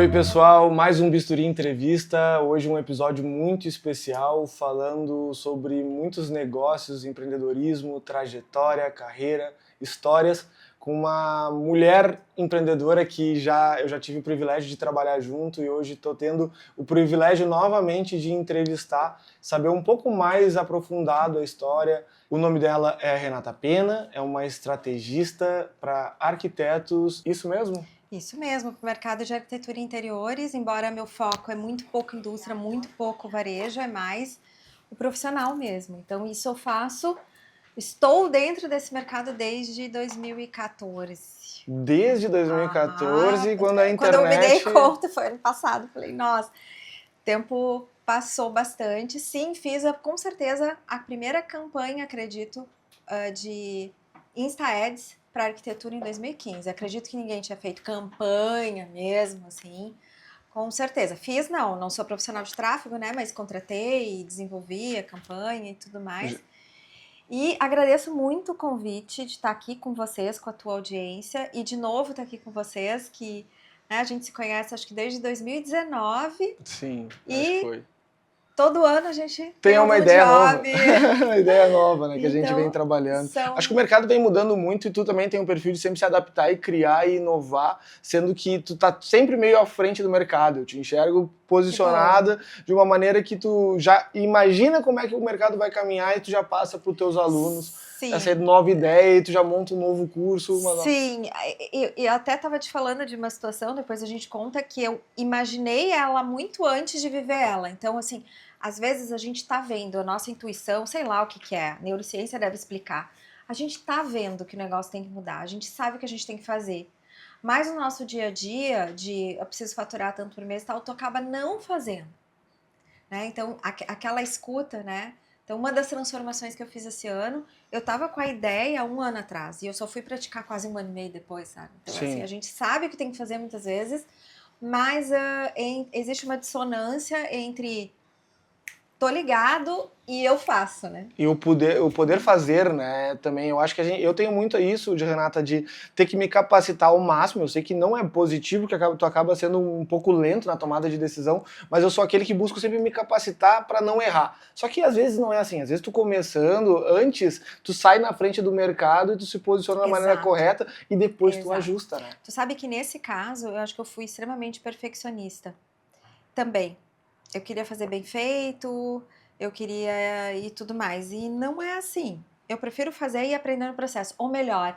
Oi pessoal, mais um Bisturi Entrevista, hoje um episódio muito especial falando sobre muitos negócios, empreendedorismo, trajetória, carreira, histórias, com uma mulher empreendedora que eu já tive o privilégio de trabalhar junto e hoje estou tendo o privilégio novamente de entrevistar, saber um pouco mais aprofundado a história. O nome dela é Renata Pena, é uma estrategista para arquitetos, isso mesmo? Isso mesmo, para o mercado de arquitetura e interiores, embora meu foco é muito pouco indústria, muito pouco varejo, é mais o profissional mesmo. Então isso eu faço, estou dentro desse mercado desde 2014. Desde 2014, quando a internet... Quando eu me dei conta, foi ano passado, falei, nossa, o tempo passou bastante. Sim, fiz com certeza a primeira campanha, acredito, de Insta Ads para arquitetura em 2015. Acredito que ninguém tinha feito campanha mesmo, assim, com certeza. Fiz, não sou profissional de tráfego, né, mas contratei e desenvolvi a campanha e tudo mais. E agradeço muito o convite de estar aqui com vocês, com a tua audiência, e de novo estar aqui com vocês, que né, a gente se conhece acho que desde 2019. Sim, e acho que foi. Todo ano a gente tem uma ideia nova. Uma ideia nova, né? Que então, a gente vem trabalhando. Acho que o mercado vem mudando muito e tu também tem um perfil de sempre se adaptar e criar e inovar, sendo que tu tá sempre meio à frente do mercado. Eu te enxergo posicionada de uma maneira que tu já imagina como é que o mercado vai caminhar e tu já passa para os teus alunos. Sim. Essa nova ideia e tu já monta um novo curso. Sim, eu até estava te falando de uma situação, depois a gente conta, que eu imaginei ela muito antes de viver ela. Então, assim, às vezes a gente tá vendo a nossa intuição, sei lá o que é, a neurociência deve explicar. A gente tá vendo que o negócio tem que mudar, a gente sabe o que a gente tem que fazer. Mas no nosso dia a dia, de eu preciso faturar tanto por mês e tal, tu acaba não fazendo. Né? Então, aquela escuta, né? Então, uma das transformações que eu fiz esse ano, eu tava com a ideia 1 ano atrás, e eu só fui praticar quase 1 ano e meio depois, sabe? Então, Sim. assim, a gente sabe o que tem que fazer muitas vezes, mas existe uma dissonância entre tô ligado e eu faço, né? E o poder fazer, né, também, eu acho que eu tenho muito isso, de Renata, de ter que me capacitar ao máximo. Eu sei que não é positivo, que tu acaba sendo um pouco lento na tomada de decisão, mas eu sou aquele que busco sempre me capacitar para não errar. Só que às vezes não é assim, às vezes tu começando, antes, tu sai na frente do mercado e tu se posiciona da maneira correta e depois tu ajusta, né? Tu sabe que nesse caso, eu acho que eu fui extremamente perfeccionista também. Eu queria fazer bem feito, eu queria e tudo mais. E não é assim. Eu prefiro fazer e aprender no processo. Ou melhor,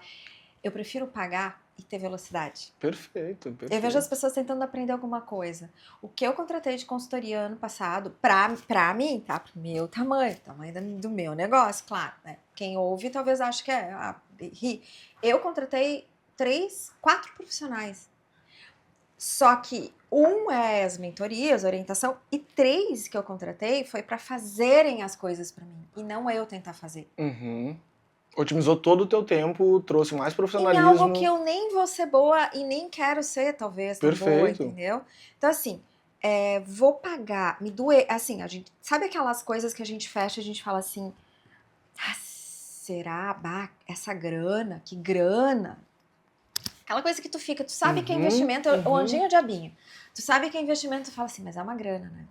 eu prefiro pagar e ter velocidade. Perfeito. Eu vejo as pessoas tentando aprender alguma coisa. O que eu contratei de consultoria ano passado, pra mim, tá? Pro meu tamanho do meu negócio, claro, né? Quem ouve talvez ache que eu contratei 4 profissionais. Só que é as mentorias, orientação, e 3 que eu contratei foi para fazerem as coisas para mim, e não eu tentar fazer. Uhum. Otimizou todo o teu tempo, trouxe mais profissionalismo. Em algo que eu nem vou ser boa e nem quero ser, talvez, tão boa, entendeu? Então, assim, vou pagar, me doer, assim, a gente, sabe aquelas coisas que a gente fecha, a gente fala assim, será, essa grana, que grana? Aquela coisa que tu sabe que é investimento, o anjinho e o diabinho. Tu sabe que é investimento, tu fala assim, mas é uma grana, né?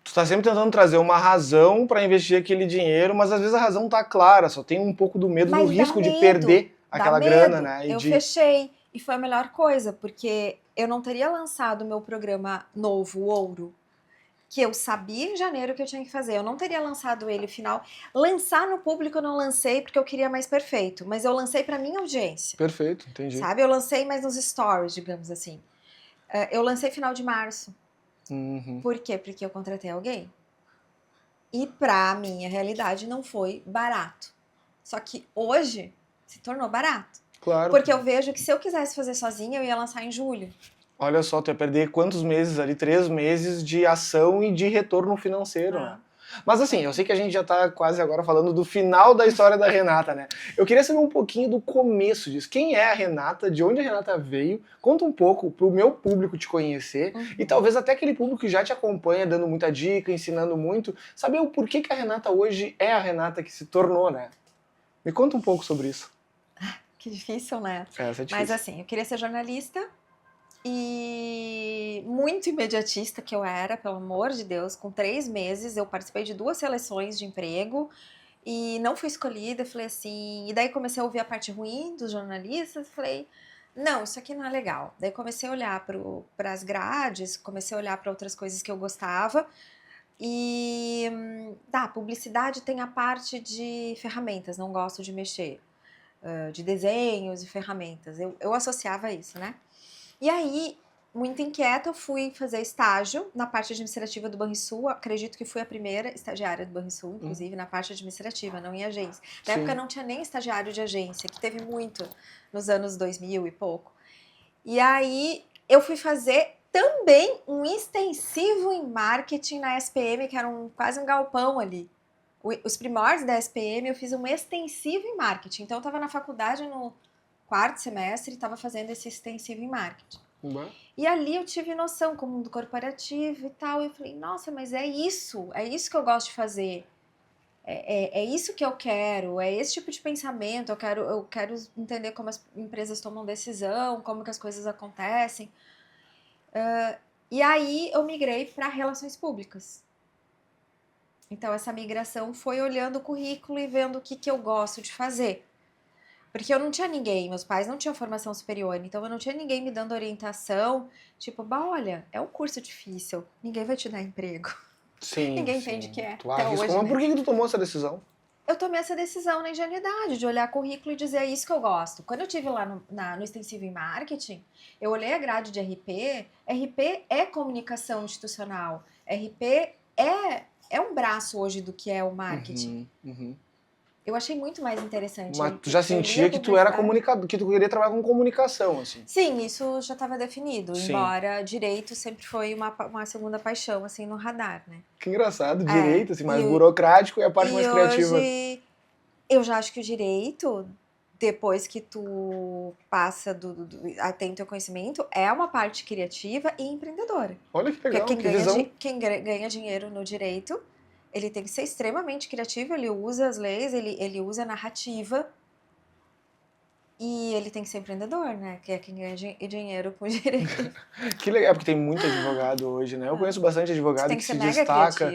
Tu tá sempre tentando trazer uma razão para investir aquele dinheiro, mas às vezes a razão tá clara, só tem um pouco do medo, do risco de perder aquela grana, né? Fechei, e foi a melhor coisa, porque eu não teria lançado o meu programa novo, Ouro, que eu sabia em janeiro que eu tinha que fazer. Eu não teria lançado ele final. Lançar no público eu não lancei porque eu queria mais perfeito, mas eu lancei para minha audiência. Perfeito, entendi. Sabe? Eu lancei mais nos stories, digamos assim. Eu lancei final de março. Por quê? Porque eu contratei alguém. E pra minha realidade não foi barato. Só que hoje se tornou barato. Claro. Porque eu vejo que se eu quisesse fazer sozinha, eu ia lançar em julho. Olha só, tu ia perder quantos meses ali? 3 meses de ação e de retorno financeiro, né? Mas assim, eu sei que a gente já tá quase agora falando do final da história da Renata, né? Eu queria saber um pouquinho do começo disso. Quem é a Renata? De onde a Renata veio? Conta um pouco pro meu público te conhecer e talvez até aquele público que já te acompanha, dando muita dica, ensinando muito, saber o porquê que a Renata hoje é a Renata que se tornou, né? Me conta um pouco sobre isso. Que difícil, né? Essa é difícil. Mas assim, eu queria ser jornalista. E muito imediatista que eu era, pelo amor de Deus, com 3 meses eu participei de 2 seleções de emprego e não fui escolhida, falei assim, e daí comecei a ouvir a parte ruim dos jornalistas, falei, não, isso aqui não é legal. Daí comecei a olhar para as grades, comecei a olhar para outras coisas que eu gostava e publicidade tem a parte de ferramentas, não gosto de mexer, de desenhos e ferramentas, eu associava isso, né? E aí, muito inquieta, eu fui fazer estágio na parte administrativa do Banrisul. Acredito que fui a primeira estagiária do Banrisul, inclusive, na parte administrativa, não em agência. Na época não tinha nem estagiário de agência, que teve muito nos anos 2000 e pouco. E aí, eu fui fazer também um extensivo em marketing na SPM, que era quase um galpão ali. Os primórdios da SPM, eu fiz um extensivo em marketing. Então, eu estava na faculdade no 4º semestre e estava fazendo esse extensivo em marketing. E ali eu tive noção como mundo corporativo e tal, e eu falei, nossa, mas é isso que eu gosto de fazer. É isso que eu quero, é esse tipo de pensamento, eu quero entender como as empresas tomam decisão, como que as coisas acontecem. E aí eu migrei para relações públicas. Então essa migração foi olhando o currículo e vendo o que eu gosto de fazer. Porque eu não tinha ninguém, meus pais não tinham formação superior, então eu não tinha ninguém me dando orientação, tipo, olha, é um curso difícil, ninguém vai te dar emprego. Sim, ninguém entende que é, tu até arrisca, hoje, mas né? por que tu tomou essa decisão? Eu tomei essa decisão na ingenuidade, de olhar currículo e dizer, é isso que eu gosto. Quando eu estive lá no extensivo em marketing, eu olhei a grade de RP é comunicação institucional, RP é um braço hoje do que é o marketing. Eu achei muito mais interessante. Mas tu já sentia que tu era comunicador, que tu queria trabalhar com comunicação, assim? Sim, isso já estava definido, Sim. Embora direito sempre foi uma segunda paixão, assim, no radar, né? Que engraçado, direito, assim, mais burocrático e a parte mais criativa. Hoje, eu já acho que o direito, depois que tu passa tem o teu conhecimento, é uma parte criativa e empreendedora. Olha que legal, porque que visão. Quem ganha dinheiro no direito, ele tem que ser extremamente criativo, ele usa as leis, ele usa a narrativa e ele tem que ser empreendedor, né? Que é quem ganha dinheiro com direito. Que legal, porque tem muito advogado hoje, né? Eu conheço bastante advogado que se destaca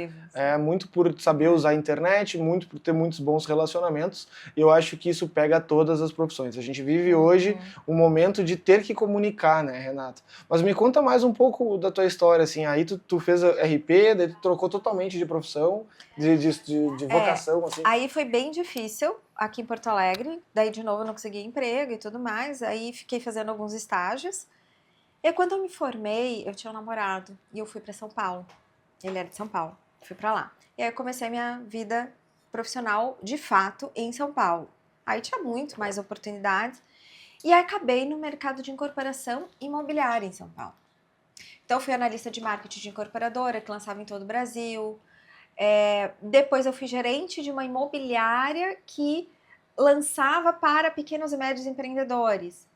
muito por saber usar a internet, muito por ter muitos bons relacionamentos, e eu acho que isso pega todas as profissões. A gente vive hoje um momento de ter que comunicar, né, Renata? Mas me conta mais um pouco da tua história, assim, aí tu fez RP, daí tu trocou totalmente de profissão, de vocação, assim. Aí foi bem difícil, aqui em Porto Alegre, daí de novo eu não consegui emprego e tudo mais, aí fiquei fazendo alguns estágios. E quando eu me formei, eu tinha um namorado e eu fui para São Paulo. Ele era de São Paulo, fui para lá. E aí eu comecei minha vida profissional de fato em São Paulo. Aí tinha muito mais oportunidades e aí acabei no mercado de incorporação imobiliária em São Paulo. Então fui analista de marketing de incorporadora que lançava em todo o Brasil. Depois eu fui gerente de uma imobiliária que lançava para pequenos e médios empreendedores.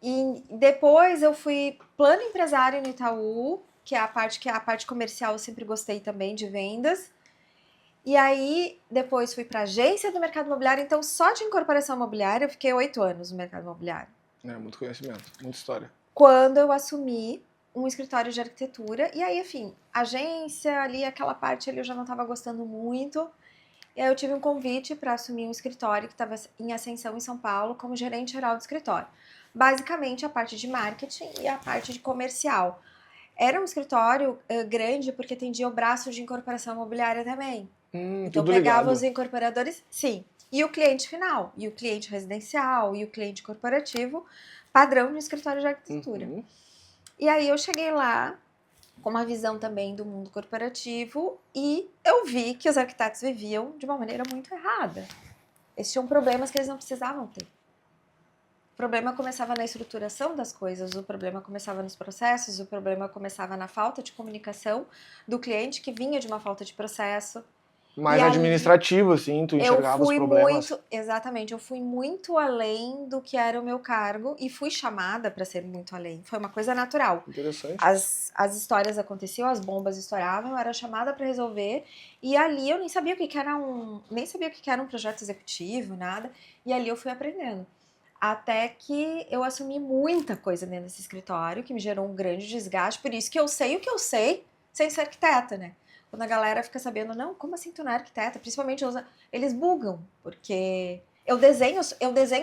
E depois eu fui plano empresário no Itaú, que é a parte comercial eu sempre gostei também de vendas. E aí depois fui para agência do mercado imobiliário, então só de incorporação imobiliária eu fiquei 8 anos no mercado imobiliário. Muito conhecimento, muita história. Quando eu assumi um escritório de arquitetura, e aí, enfim, agência ali, aquela parte ali eu já não estava gostando muito. E aí eu tive um convite para assumir um escritório que estava em ascensão em São Paulo como gerente geral do escritório. Basicamente a parte de marketing e a parte de comercial. Era um escritório grande porque atendia o braço de incorporação imobiliária também. Então pegava os incorporadores, sim, e o cliente final, e o cliente residencial, e o cliente corporativo, padrão de escritório de arquitetura. E aí eu cheguei lá com uma visão também do mundo corporativo e eu vi que os arquitetos viviam de uma maneira muito errada. Eles tinham problemas que eles não precisavam ter. O problema começava na estruturação das coisas, o problema começava nos processos, o problema começava na falta de comunicação do cliente que vinha de uma falta de processo. Mais administrativo, assim, tu enxergava os problemas. Exatamente, eu fui muito além do que era o meu cargo e fui chamada para ser muito além. Foi uma coisa natural. Interessante. As histórias aconteciam, as bombas estouravam, eu era chamada para resolver e ali eu nem sabia o que era um projeto executivo, nada. E ali eu fui aprendendo. Até que eu assumi muita coisa dentro desse escritório, que me gerou um grande desgaste. Por isso que eu sei o que eu sei sem ser arquiteta, né? Quando a galera fica sabendo, não, como assim tu não é arquiteta? Principalmente eles bugam, porque eu desenho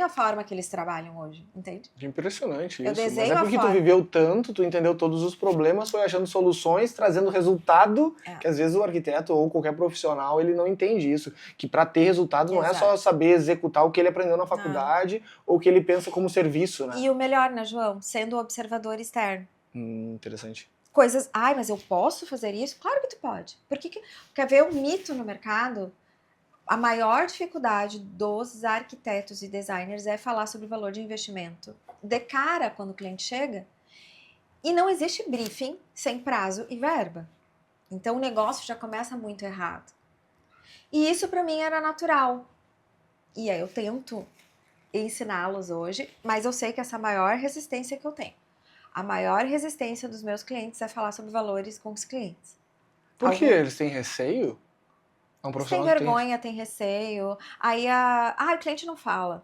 a forma que eles trabalham hoje, entende? Impressionante Eu isso. Mas é desenho a porque tu forma. viveu tanto, tu entendeu todos os problemas, foi achando soluções, trazendo resultado, É. que às vezes o arquiteto ou qualquer profissional, ele não entende isso. Que para ter resultado não é só Exato. saber executar o que ele aprendeu na faculdade ou o que ele pensa como serviço, né? E o melhor, né, João? Sendo o observador externo. Interessante. Coisas, ai, mas eu posso fazer isso? Claro que tu pode. Quer ver um mito no mercado? A maior dificuldade dos arquitetos e designers é falar sobre o valor de investimento de cara quando o cliente chega. E não existe briefing sem prazo e verba. Então o negócio já começa muito errado. E isso para mim era natural. E aí eu tento ensiná-los hoje, mas eu sei que essa é a maior resistência que eu tenho. A maior resistência dos meus clientes é falar sobre valores com os clientes. Por que eles têm receio? É um Eles têm profissional que tem. vergonha, têm receio. Aí o cliente não fala.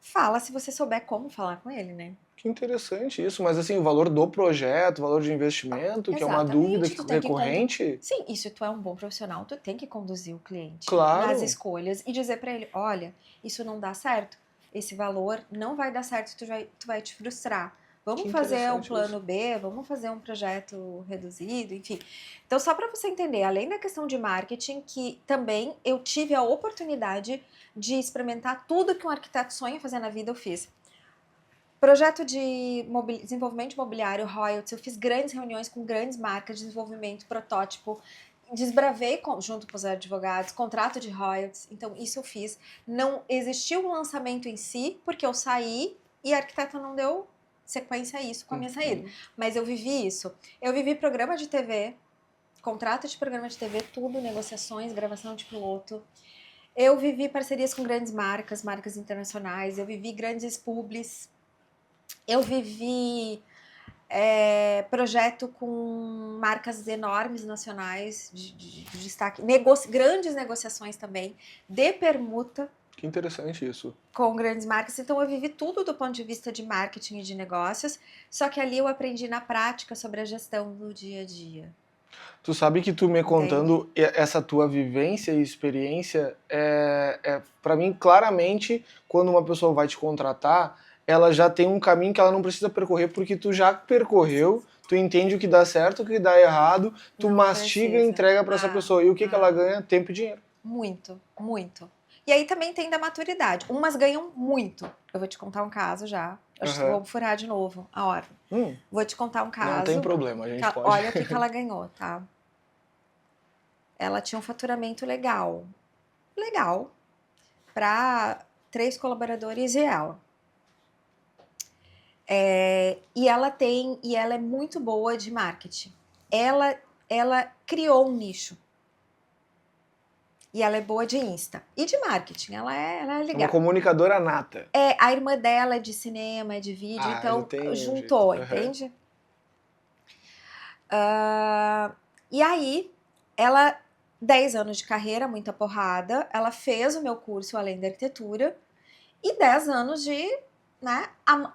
Fala se você souber como falar com ele, né? Que interessante isso, mas assim, o valor do projeto, o valor de investimento, que é uma dúvida Exatamente, tu tem que recorrente. Sim, e se tu é um bom profissional, tu tem que conduzir o cliente nas Claro, escolhas e dizer pra ele, olha, isso não dá certo, esse valor não vai dar certo, tu vai te frustrar. que Vamos fazer um interessante plano isso. B, vamos fazer um projeto reduzido, enfim. Então, só para você entender, além da questão de marketing, que também eu tive a oportunidade de experimentar tudo que um arquiteto sonha fazer na vida, eu fiz. Projeto de desenvolvimento imobiliário, royalties, eu fiz grandes reuniões com grandes marcas de desenvolvimento, protótipo, desbravei junto com os advogados, contrato de royalties, então isso eu fiz. Não existiu um lançamento em si, porque eu saí e a arquiteta não deu sequência a isso com a minha saída. Mas eu vivi isso. Eu vivi programa de TV, contrato de programa de TV, tudo, negociações, gravação de piloto. Eu vivi parcerias com grandes marcas, marcas internacionais, eu vivi grandes publis. Eu vivi projeto com marcas enormes nacionais de destaque, grandes negociações também, de permuta. Que interessante isso. Com grandes marcas. Então, eu vivi tudo do ponto de vista de marketing e de negócios, só que ali eu aprendi na prática sobre a gestão do dia a dia. Tu sabe que tu me Entende? contando essa tua vivência e experiência, para mim, claramente, quando uma pessoa vai te contratar, ela já tem um caminho que ela não precisa percorrer, porque tu já percorreu, tu entende o que dá certo, o que dá errado, tu Não mastiga precisa. e entrega para essa pessoa. E o que ela ganha? Tempo e dinheiro. Muito, muito. E aí também tem da maturidade. Umas ganham muito. Eu vou te contar um caso já. Acho que vou furar de novo a ordem. Vou te contar um caso. Não tem problema, a gente pode. Olha o que ela ganhou, tá? Ela tinha um faturamento legal. Legal. Para 3 colaboradores e ela. E ela é muito boa de marketing. Ela criou um nicho. E ela é boa de Insta. E de marketing, ela é legal. Uma comunicadora nata. A irmã dela é de cinema, é de vídeo, então juntou, entende? E aí, ela, 10 anos de carreira, muita porrada, ela fez o meu curso Além da Arquitetura e 10 anos de, né,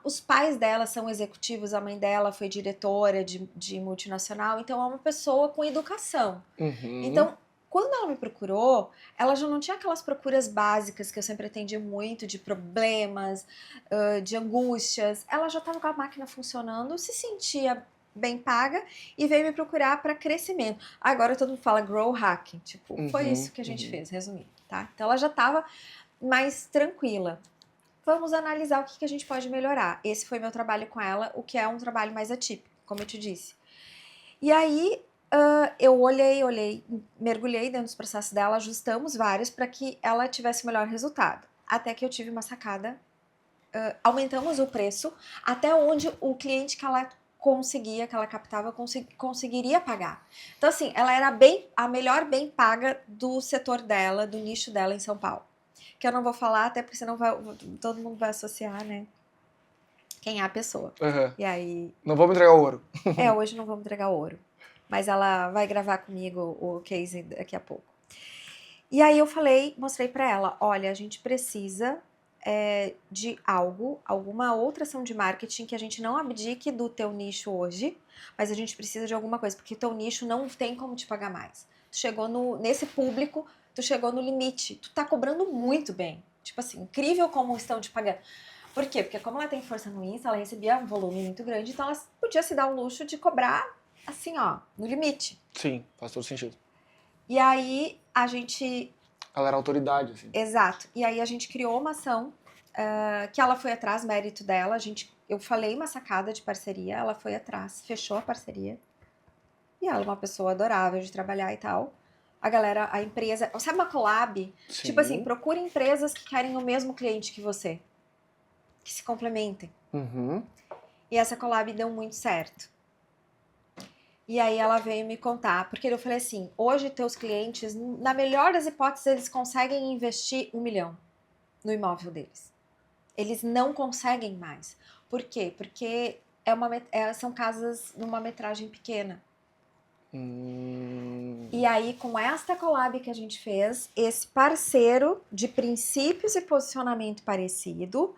os pais dela são executivos, a mãe dela foi diretora de multinacional, então é uma pessoa com educação. Então, quando ela me procurou, ela já não tinha aquelas procuras básicas que eu sempre atendi muito, de problemas, de angústias. Ela já estava com a máquina funcionando, se sentia bem paga e veio me procurar para crescimento. Agora todo mundo fala grow hacking, tipo, foi isso que a gente fez, resumindo, tá? Então ela já estava mais tranquila. Vamos analisar o que a gente pode melhorar. Esse foi meu trabalho com ela, o que é um trabalho mais atípico, como eu te disse. E aí, eu olhei, mergulhei dentro dos processos dela, ajustamos vários para que ela tivesse o melhor resultado. Até que eu tive uma sacada, aumentamos o preço até onde o cliente que ela conseguia, que ela captava, conseguiria pagar. Então, assim, ela era a melhor bem paga do setor dela, do nicho dela em São Paulo. Que eu não vou falar, até porque senão todo mundo vai associar, né? Quem é a pessoa. E aí... Não vamos entregar ouro. Hoje não vamos entregar ouro. Mas ela vai gravar comigo o case daqui a pouco. E aí eu mostrei pra ela, olha, a gente precisa de alguma outra ação de marketing que a gente não abdique do teu nicho hoje, mas a gente precisa de alguma coisa, porque o teu nicho não tem como te pagar mais. Tu chegou nesse público, tu chegou no limite, tu tá cobrando muito bem. Tipo assim, incrível como estão te pagando. Por quê? Porque como ela tem força no Insta, ela recebia um volume muito grande, então ela podia se dar o luxo de cobrar assim, ó, no limite. Sim, faz todo sentido. E aí a gente... Ela era autoridade, assim. Exato. E aí a gente criou uma ação que ela foi atrás, mérito dela. Eu falei uma sacada de parceria, ela foi atrás, fechou a parceria. E ela é uma pessoa adorável de trabalhar e tal. A galera, a empresa... Sabe uma collab? Sim. Tipo assim, procure empresas que querem o mesmo cliente que você. Que se complementem. Uhum. E essa collab deu muito certo. E aí ela veio me contar, porque eu falei assim, hoje teus clientes, na melhor das hipóteses, eles conseguem investir 1 milhão no imóvel deles. Eles não conseguem mais. Por quê? Porque são casas numa metragem pequena. E aí, com esta collab que a gente fez, esse parceiro de princípios e posicionamento parecido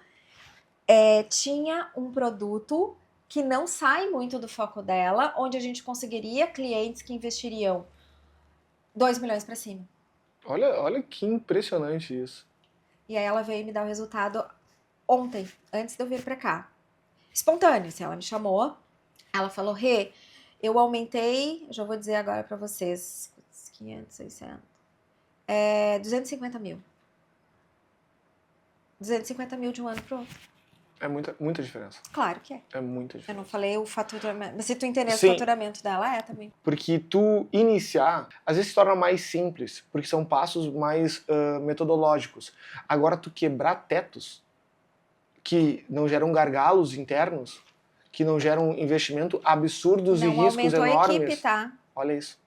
tinha um produto que não sai muito do foco dela, onde a gente conseguiria clientes que investiriam 2 milhões para cima. Olha que impressionante isso. E aí ela veio me dar o resultado ontem, antes de eu vir para cá. Espontâneo, assim, ela me chamou, ela falou, Rê, eu aumentei, já vou dizer agora para vocês, 500, 600, 250 mil. 250 mil de um ano pro outro. É muita diferença. Claro que é. É muita Eu diferença. não falei o faturamento, mas se tu entender Sim. o faturamento dela, também. Porque tu iniciar, às vezes se torna mais simples, porque são passos mais metodológicos. Agora tu quebrar tetos, que não geram gargalos internos, que não geram investimento absurdos e riscos enormes. Não aumentou a equipe, tá? Olha isso.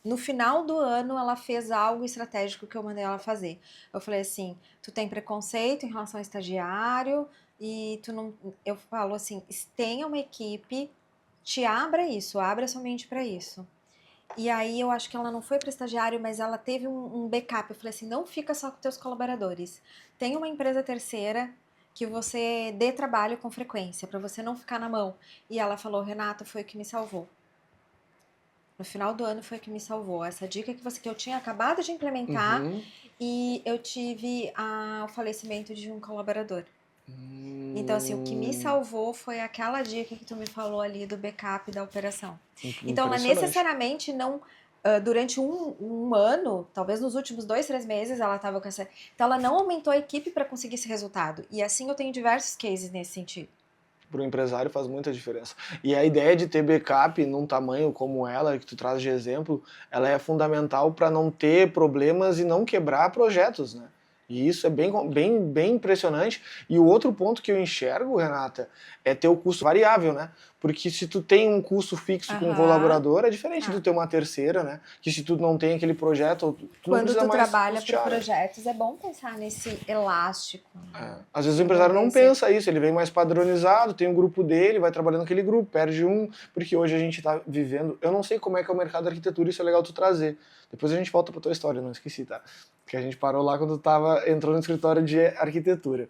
No final do ano, ela fez algo estratégico que eu mandei ela fazer. Eu falei assim, tu tem preconceito em relação ao estagiário e tu não... Eu falo assim, tenha uma equipe, te abra isso, abra somente para isso. E aí eu acho que ela não foi para estagiário, mas ela teve um backup. Eu falei assim, não fica só com teus colaboradores. Tem uma empresa terceira que você dê trabalho com frequência, para você não ficar na mão. E ela falou, Renata, foi o que me salvou. No final do ano foi o que me salvou. Essa dica que eu tinha acabado de implementar e eu tive o falecimento de um colaborador. Então, assim, o que me salvou foi aquela dica que tu me falou ali do backup da operação. Então, ela necessariamente não... durante um ano, talvez nos últimos 2, 3 meses, ela estava com essa... Então, ela não aumentou a equipe para conseguir esse resultado. E assim, eu tenho diversos cases nesse sentido. Para o empresário faz muita diferença. E a ideia de ter backup num tamanho como ela, que tu traz de exemplo, ela é fundamental para não ter problemas e não quebrar projetos, né? E isso é bem impressionante. E o outro ponto que eu enxergo, Renata, é ter o custo variável, né? Porque se tu tem um custo fixo com um colaborador, é diferente de ter uma terceira, né? Que se tu não tem aquele projeto, tu não precisa mais Quando tu trabalha custear, por projetos, é bom pensar nesse elástico. Às vezes o empresário não pensa isso, ele vem mais padronizado, tem um grupo dele, vai trabalhando naquele grupo, perde um, porque hoje a gente está vivendo... Eu não sei como é que é o mercado da arquitetura, isso é legal tu trazer. Depois a gente volta pra tua história, não esqueci, tá? Que a gente parou lá quando entrou no escritório de arquitetura.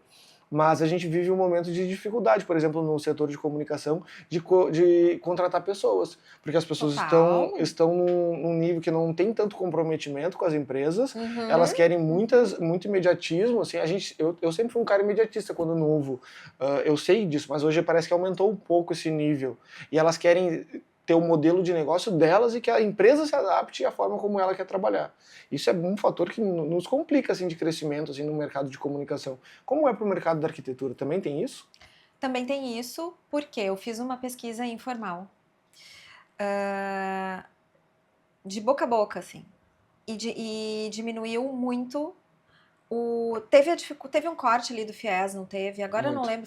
Mas a gente vive um momento de dificuldade, por exemplo, no setor de comunicação, de contratar pessoas. Porque as pessoas estão num nível que não tem tanto comprometimento com as empresas, elas querem muito imediatismo. Assim, eu sempre fui um cara imediatista quando novo, eu sei disso, mas hoje parece que aumentou um pouco esse nível. E elas querem ter o modelo de negócio delas e que a empresa se adapte à forma como ela quer trabalhar. Isso é um fator que nos complica assim, de crescimento assim, no mercado de comunicação. Como é para o mercado da arquitetura? Também tem isso? Também tem isso, porque eu fiz uma pesquisa informal. De boca a boca, assim. E diminuiu muito teve um corte ali do FIES, não teve? Agora eu não lembro.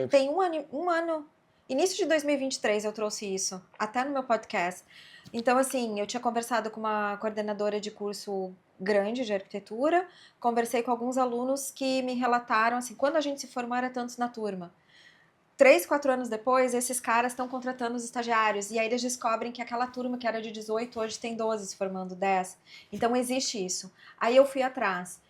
Tem um ano. Início de 2023 eu trouxe isso, até no meu podcast. Então, assim, eu tinha conversado com uma coordenadora de curso grande de arquitetura, conversei com alguns alunos que me relataram, assim, quando a gente se formou era tantos na turma. 3, 4 anos depois, esses caras estão contratando os estagiários, e aí eles descobrem que aquela turma que era de 18, hoje tem 12 se formando 10. Então, existe isso. Aí eu fui atrás.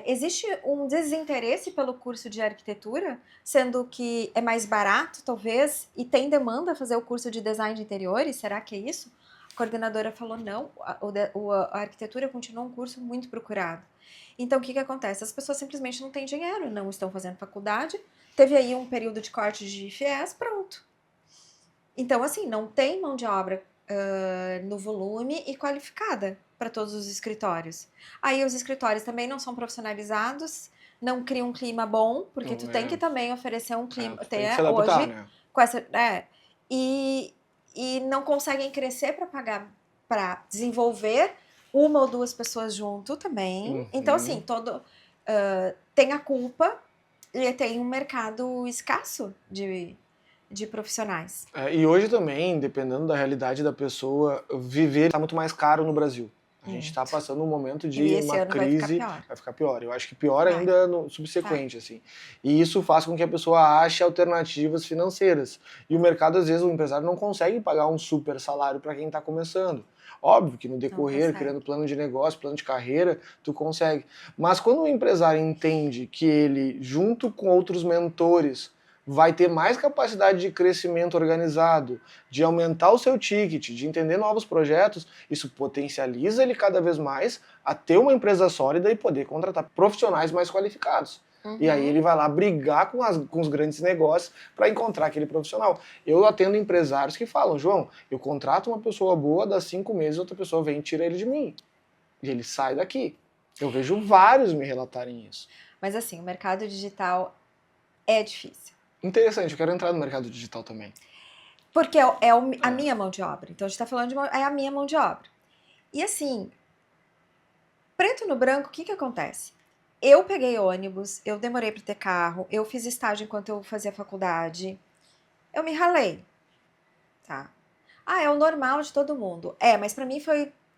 Existe um desinteresse pelo curso de arquitetura, sendo que é mais barato, talvez, e tem demanda a fazer o curso de design de interiores? Será que é isso? A coordenadora falou não, a arquitetura continua um curso muito procurado. Então, o que acontece? As pessoas simplesmente não têm dinheiro, não estão fazendo faculdade, teve aí um período de corte de FIES, pronto. Então, assim, não tem mão de obra no volume e qualificada para todos os escritórios. Aí os escritórios também não são profissionalizados, não criam um clima bom, porque tu tem que também oferecer um clima. Tem que se adaptar, hoje, né? com essa. E não conseguem crescer para pagar, para desenvolver uma ou duas pessoas junto também. Então, assim, tem a culpa e tem um mercado escasso de profissionais. E hoje também, dependendo da realidade da pessoa, viver está muito mais caro no Brasil. A gente está passando um momento de uma crise, vai ficar pior. Eu acho que pior ainda no subsequente, assim. E isso faz com que a pessoa ache alternativas financeiras. E o mercado, às vezes, o empresário não consegue pagar um super salário para quem está começando. Óbvio que no decorrer, criando plano de negócio, plano de carreira, tu consegue. Mas quando o empresário entende que ele, junto com outros mentores, vai ter mais capacidade de crescimento organizado, de aumentar o seu ticket, de entender novos projetos, isso potencializa ele cada vez mais a ter uma empresa sólida e poder contratar profissionais mais qualificados. E aí ele vai lá brigar com os grandes negócios para encontrar aquele profissional. Eu atendo empresários que falam, João, eu contrato uma pessoa boa, dá 5 meses, outra pessoa vem e tira ele de mim. E ele sai daqui. Eu vejo vários me relatarem isso. Mas assim, o mercado digital é difícil. Interessante, eu quero entrar no mercado digital também. Porque a minha mão de obra. Então a gente tá falando é a minha mão de obra. E assim, preto no branco, o que acontece? Eu peguei ônibus, eu demorei para ter carro, eu fiz estágio enquanto eu fazia faculdade. Eu me ralei. Tá? É o normal de todo mundo. Mas para mim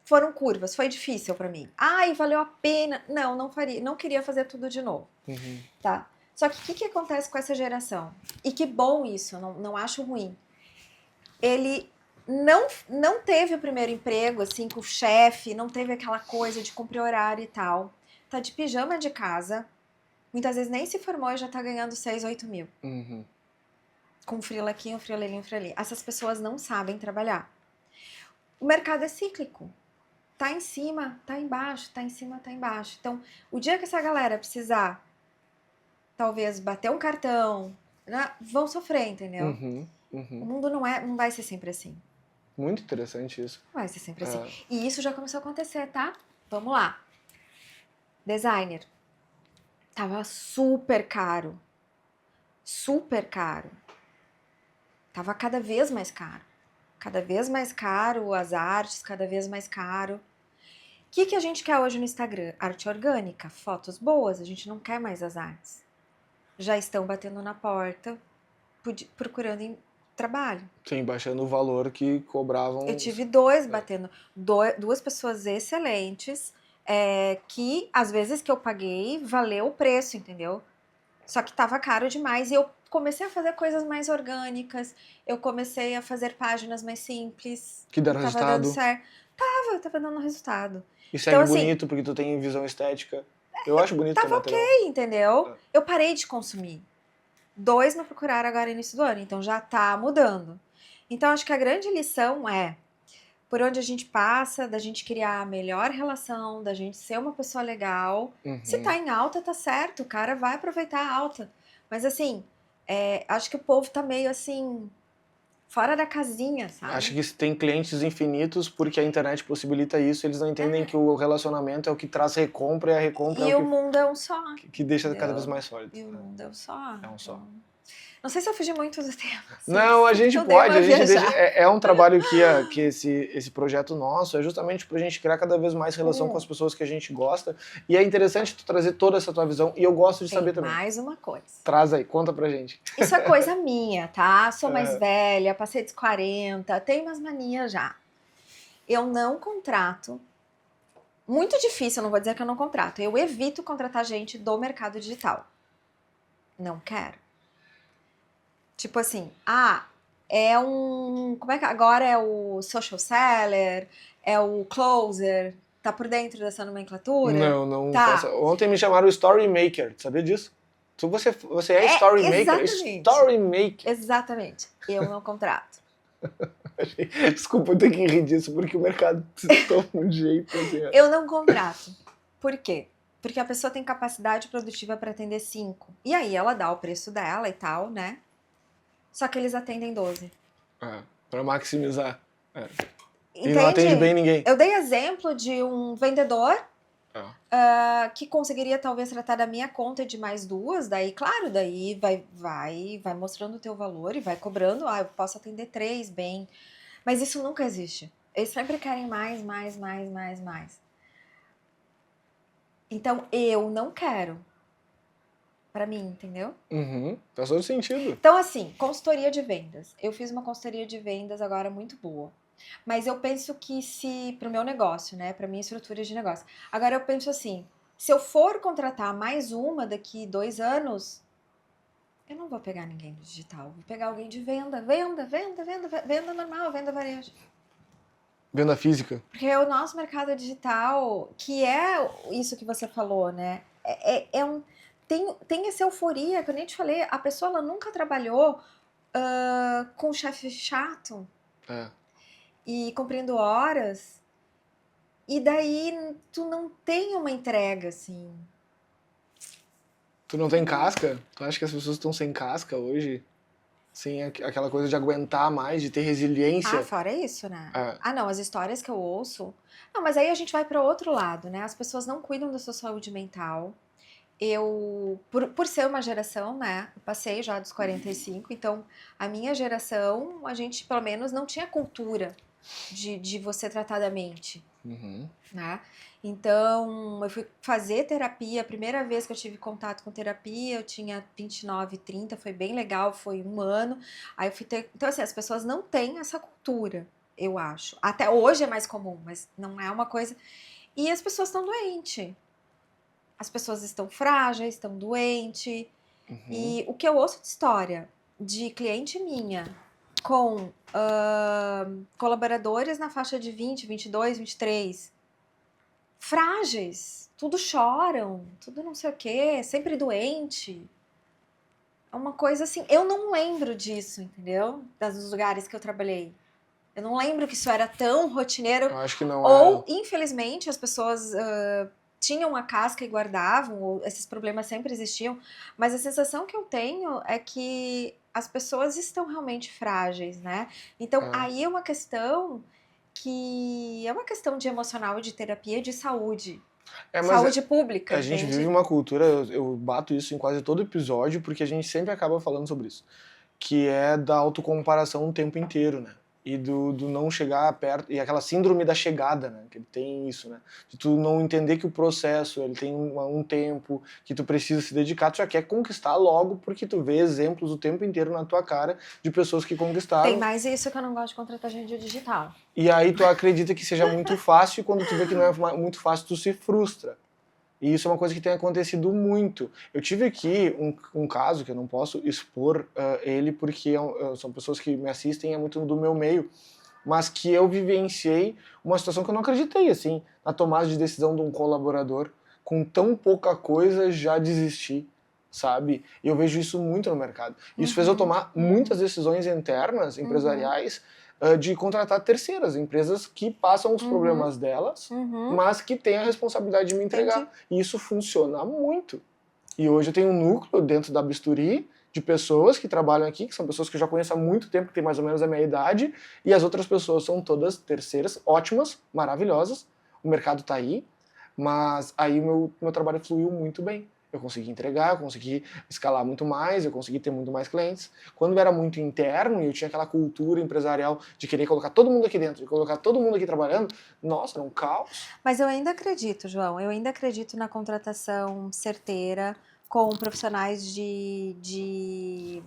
foram curvas, foi difícil para mim. E valeu a pena. Não faria, não queria fazer tudo de novo. Tá? Só que o que acontece com essa geração? E que bom isso, não acho ruim. Ele não teve o primeiro emprego, assim, com o chefe, não teve aquela coisa de cumprir horário e tal. Tá de pijama de casa, muitas vezes nem se formou e já tá ganhando 6, 8 mil. Com um frila aqui, um frila ali, um frila ali. Essas pessoas não sabem trabalhar. O mercado é cíclico. Tá em cima, tá embaixo, tá em cima, tá embaixo. Então, o dia que essa galera precisar talvez bater um cartão, né, vão sofrer, entendeu? O mundo não vai ser sempre assim. Muito interessante isso. Não vai ser sempre assim. E isso já começou a acontecer, tá? Vamos lá. Designer. Tava super caro. Super caro. Tava cada vez mais caro. Cada vez mais caro as artes, cada vez mais caro. O que a gente quer hoje no Instagram? Arte orgânica, fotos boas. A gente não quer mais as artes. Já estão batendo na porta, procurando trabalho. Sim, baixando o valor que cobravam. Eu tive batendo, duas pessoas excelentes, que às vezes que eu paguei, valeu o preço, entendeu? Só que tava caro demais e eu comecei a fazer coisas mais orgânicas, eu comecei a fazer páginas mais simples. Que deram tava resultado. Dando certo. Tava dando resultado. E segue então, bonito, porque tu tem visão estética. Eu acho bonito tava ok, entendeu? Eu parei de consumir. 2 me procuraram agora no início do ano, então já tá mudando. Então, acho que a grande lição é por onde a gente passa, da gente criar a melhor relação, da gente ser uma pessoa legal. Se tá em alta, tá certo, o cara vai aproveitar a alta. Mas assim, acho que o povo tá meio assim, fora da casinha, sabe? Acho que tem clientes infinitos porque a internet possibilita isso, eles não entendem que o relacionamento é o que traz recompra e a recompra e é o mundo é um só. Que deixa cada vez mais sólido. E o mundo é um só. É um só. Não sei se eu fugi muito do tema. Não, a gente pode, a gente deixa, é um trabalho que esse projeto nosso é justamente pra gente criar cada vez mais relação com as pessoas que a gente gosta, e é interessante tu trazer toda essa tua visão, e eu gosto de saber também. Mais uma coisa. Traz aí, conta pra gente. Isso é coisa minha, tá? Sou mais velha, passei dos 40, tenho umas manias já. Eu não contrato, muito difícil, eu não vou dizer que eu não contrato, eu evito contratar gente do mercado digital. Não quero. Tipo assim, como é que agora é o social seller, é o closer, Tá por dentro dessa nomenclatura? Não Tá. faço. Ontem me chamaram Story Maker, sabia disso? Você é Story Maker? Exatamente. Story Maker. Exatamente. Eu não contrato. Desculpa, eu tenho que rir disso, porque o mercado se toma um jeito assim. Eu não contrato. Por quê? Porque a pessoa tem capacidade produtiva para atender 5. E aí ela dá o preço dela e tal, né? Só que eles atendem 12. Pra maximizar. E Entende? não atende bem ninguém. Eu dei exemplo de um vendedor que conseguiria talvez tratar da minha conta de mais 2, daí, claro, daí vai mostrando o teu valor e vai cobrando, eu posso atender 3 bem. Mas isso nunca existe. Eles sempre querem mais. Então, eu não quero. Pra mim, entendeu? Faz todo sentido. Então, assim, consultoria de vendas. Eu fiz uma consultoria de vendas agora muito boa. Mas eu penso que pro meu negócio, né? Pra minha estrutura de negócio. Agora eu penso assim, se eu for contratar mais uma daqui 2 anos, eu não vou pegar ninguém do digital. Vou pegar alguém de venda normal, venda varejo. Venda física. Porque o nosso mercado digital, que é isso que você falou, né? Tem essa euforia, que eu nem te falei, a pessoa ela nunca trabalhou com chefe chato e cumprindo horas, e daí tu não tem uma entrega, assim. Tu não tem casca? Tu acha que as pessoas estão sem casca hoje? Sem aquela coisa de aguentar mais, de ter resiliência? Fora isso, né? Não, as histórias que eu ouço... Não, mas aí a gente vai para outro lado, né? As pessoas não cuidam da sua saúde mental. Por ser uma geração, né? Eu passei já dos 45, então a minha geração, a gente pelo menos não tinha cultura de você tratar da mente, né? Então, eu fui fazer terapia, a primeira vez que eu tive contato com terapia, eu tinha 29, 30, foi bem legal, foi 1 ano. Aí eu fui ter... Então, assim, as pessoas não têm essa cultura, eu acho. Até hoje é mais comum, mas não é uma coisa... E as pessoas estão doentes. As pessoas estão frágeis, estão doentes. E o que eu ouço de história de cliente minha com colaboradores na faixa de 20, 22, 23, frágeis, tudo choram, tudo não sei o quê, sempre doente. É uma coisa assim, eu não lembro disso, entendeu? Dos lugares que eu trabalhei. Eu não lembro que isso era tão rotineiro. Eu acho que não Ou, infelizmente, as pessoas tinham a casca e guardavam, ou esses problemas sempre existiam, mas a sensação que eu tenho é que as pessoas estão realmente frágeis, né? Então, aí é uma questão que é uma questão de emocional, de terapia, de saúde. Saúde pública, a gente vive uma cultura, eu bato isso em quase todo episódio, porque a gente sempre acaba falando sobre isso, que é da autocomparação o tempo inteiro, né? E do não chegar perto, e aquela síndrome da chegada, né? Que ele tem isso, né? De tu não entender que o processo, ele tem um tempo, que tu precisa se dedicar, tu já quer conquistar logo, porque tu vê exemplos o tempo inteiro na tua cara de pessoas que conquistaram. Tem mais isso que eu não gosto de contratar gente digital. E aí tu acredita que seja muito fácil, e quando tu vê que não é muito fácil, tu se frustra. E isso é uma coisa que tem acontecido muito. Eu tive aqui um caso, que eu não posso expor ele, porque são pessoas que me assistem, é muito do meu meio, mas que eu vivenciei uma situação que eu não acreditei, assim, na tomada de decisão de um colaborador, com tão pouca coisa, já desistir, sabe? E eu vejo isso muito no mercado. Isso fez eu tomar muitas decisões internas, empresariais, de contratar terceiras, empresas que passam os problemas delas, mas que têm a responsabilidade de me entregar. Entendi. E isso funciona muito. E hoje eu tenho um núcleo dentro da Bisturi de pessoas que trabalham aqui, que são pessoas que eu já conheço há muito tempo, que têm mais ou menos a minha idade, e as outras pessoas são todas terceiras, ótimas, maravilhosas. O mercado está aí, mas aí o meu trabalho fluiu muito bem. Eu consegui entregar, eu consegui escalar muito mais, eu consegui ter muito mais clientes. Quando era muito interno e eu tinha aquela cultura empresarial de querer colocar todo mundo aqui dentro, de colocar todo mundo aqui trabalhando, nossa, era um caos. Mas eu ainda acredito, João, eu ainda acredito na contratação certeira com profissionais de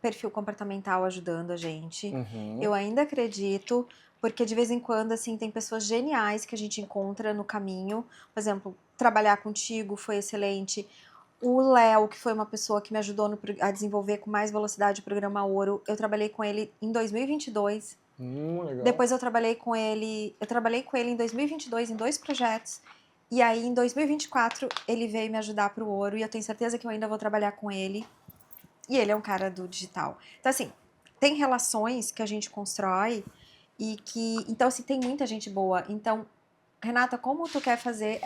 perfil comportamental ajudando a gente. Eu ainda acredito, porque de vez em quando, assim, tem pessoas geniais que a gente encontra no caminho. Por exemplo, trabalhar contigo foi excelente. O Léo, que foi uma pessoa que me ajudou a desenvolver com mais velocidade o programa Ouro, eu trabalhei com ele em 2022. Legal. Depois eu trabalhei com ele em 2022 em 2 projetos. E aí, em 2024, ele veio me ajudar para o ouro. E eu tenho certeza que eu ainda vou trabalhar com ele. E ele é um cara do digital. Então, assim, tem relações que a gente constrói e que... Então, assim, tem muita gente boa. Então, Renata, como tu quer fazer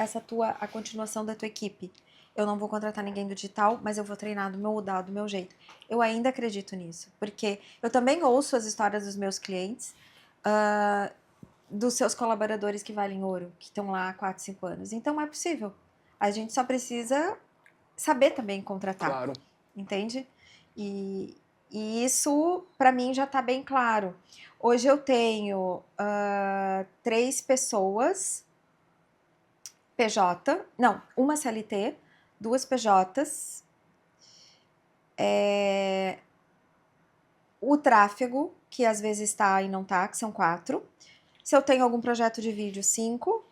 a continuação da tua equipe? Eu não vou contratar ninguém do digital, mas eu vou treinar do meu jeito. Eu ainda acredito nisso. Porque eu também ouço as histórias dos meus clientes, dos seus colaboradores que valem ouro, que estão lá há 4, 5 anos. Então, é possível. A gente só precisa saber também contratar. Claro. Entende? E isso, para mim, já está bem claro. Hoje eu tenho 3 pessoas PJ, não, uma CLT, 2 PJs, o tráfego, que às vezes está e não está, que são 4. Se eu tenho algum projeto de vídeo, 5.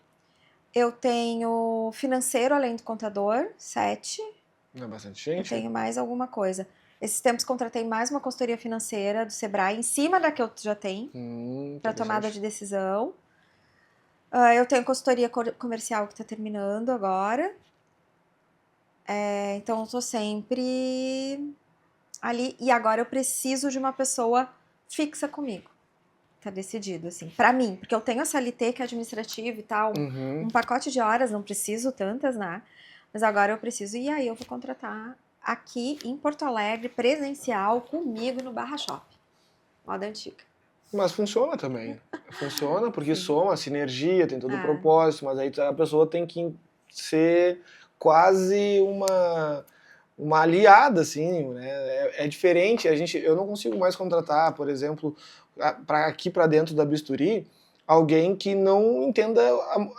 Eu tenho financeiro, além do contador, 7. Não é bastante Eu gente? tenho mais alguma coisa. Esses tempos contratei mais uma consultoria financeira do Sebrae, em cima da que eu já tenho, para tomada de decisão. Eu tenho consultoria comercial que está terminando agora. Então, eu tô sempre ali. E agora eu preciso de uma pessoa fixa comigo. Tá decidido, assim. Pra mim, porque eu tenho a CLT, que é administrativa e tal. Um pacote de horas, não preciso tantas, né? Mas agora eu preciso. E aí eu vou contratar aqui em Porto Alegre, presencial, comigo no Barra Shop. Moda antiga. Mas funciona também. Funciona porque Sim. soma, sinergia, tem todo o propósito, mas aí a pessoa tem que ser quase uma aliada, assim, né? É diferente. Eu não consigo mais contratar, por exemplo, aqui para dentro da Bisturi, alguém que não entenda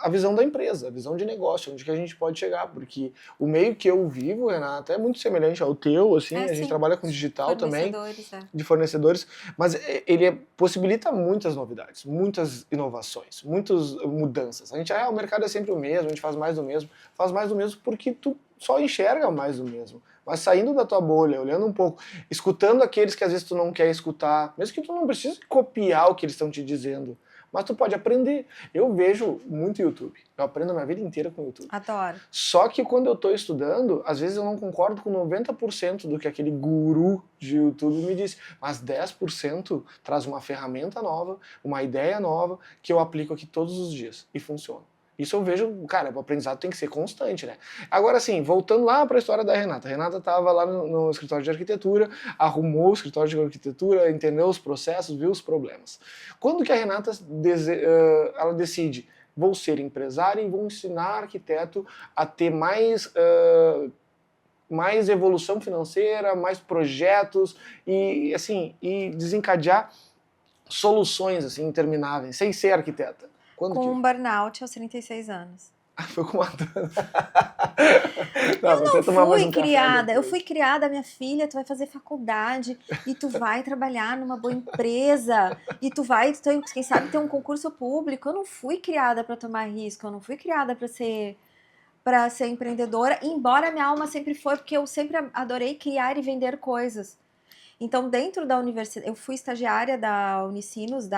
a visão da empresa, a visão de negócio, onde que a gente pode chegar, porque o meio que eu vivo, Renata, é muito semelhante ao teu, assim, a gente trabalha com digital também, de fornecedores, mas ele possibilita muitas novidades, muitas inovações, muitas mudanças. A gente, o mercado é sempre o mesmo, a gente faz mais do mesmo porque tu só enxerga mais do mesmo. Mas saindo da tua bolha, olhando um pouco, escutando aqueles que às vezes tu não quer escutar, mesmo que tu não precise copiar o que eles estão te dizendo, mas tu pode aprender. Eu vejo muito YouTube. Eu aprendo a minha vida inteira com o YouTube. Adoro. Só que quando eu estou estudando, às vezes eu não concordo com 90% do que aquele guru de YouTube me disse. Mas 10% traz uma ferramenta nova, uma ideia nova, que eu aplico aqui todos os dias. E funciona. Isso eu vejo, cara, o aprendizado tem que ser constante, né? Agora sim, voltando lá para a história da Renata. A Renata estava lá no escritório de arquitetura, arrumou o escritório de arquitetura, entendeu os processos, viu os problemas. Quando que a Renata ela decide, vou ser empresária e vou ensinar arquiteto a ter mais evolução financeira, mais projetos e assim, e desencadear soluções assim intermináveis, sem ser arquiteta? Com um burnout aos 36 anos. Foi com uma... Eu não fui criada, eu fui criada, minha filha, tu vai fazer faculdade e tu vai trabalhar numa boa empresa e tu vai, quem sabe, ter um concurso público. Eu não fui criada para tomar risco, eu não fui criada para ser empreendedora, embora minha alma sempre foi, porque eu sempre adorei criar e vender coisas. Então, dentro da universidade, eu fui estagiária da Unicinos,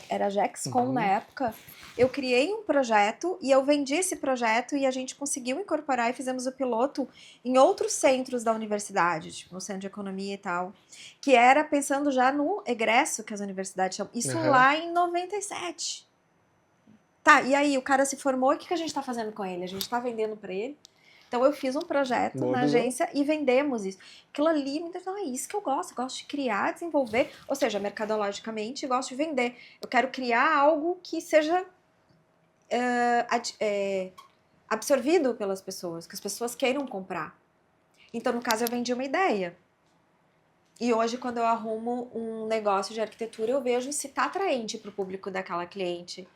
era Gexcom na época. Eu criei um projeto e eu vendi esse projeto e a gente conseguiu incorporar e fizemos o piloto em outros centros da universidade, tipo no Centro de Economia e tal, que era pensando já no egresso que as universidades chamam. Isso lá em 97. Tá, e aí o cara se formou, e o que a gente tá fazendo com ele? A gente tá vendendo para ele? Então eu fiz um projeto na agência e vendemos isso. Aquilo ali, é isso que eu gosto de criar, desenvolver, ou seja, mercadologicamente, gosto de vender. Eu quero criar algo que seja absorvido pelas pessoas, que as pessoas queiram comprar. Então, no caso, eu vendi uma ideia. E hoje, quando eu arrumo um negócio de arquitetura, eu vejo se está atraente para o público daquela cliente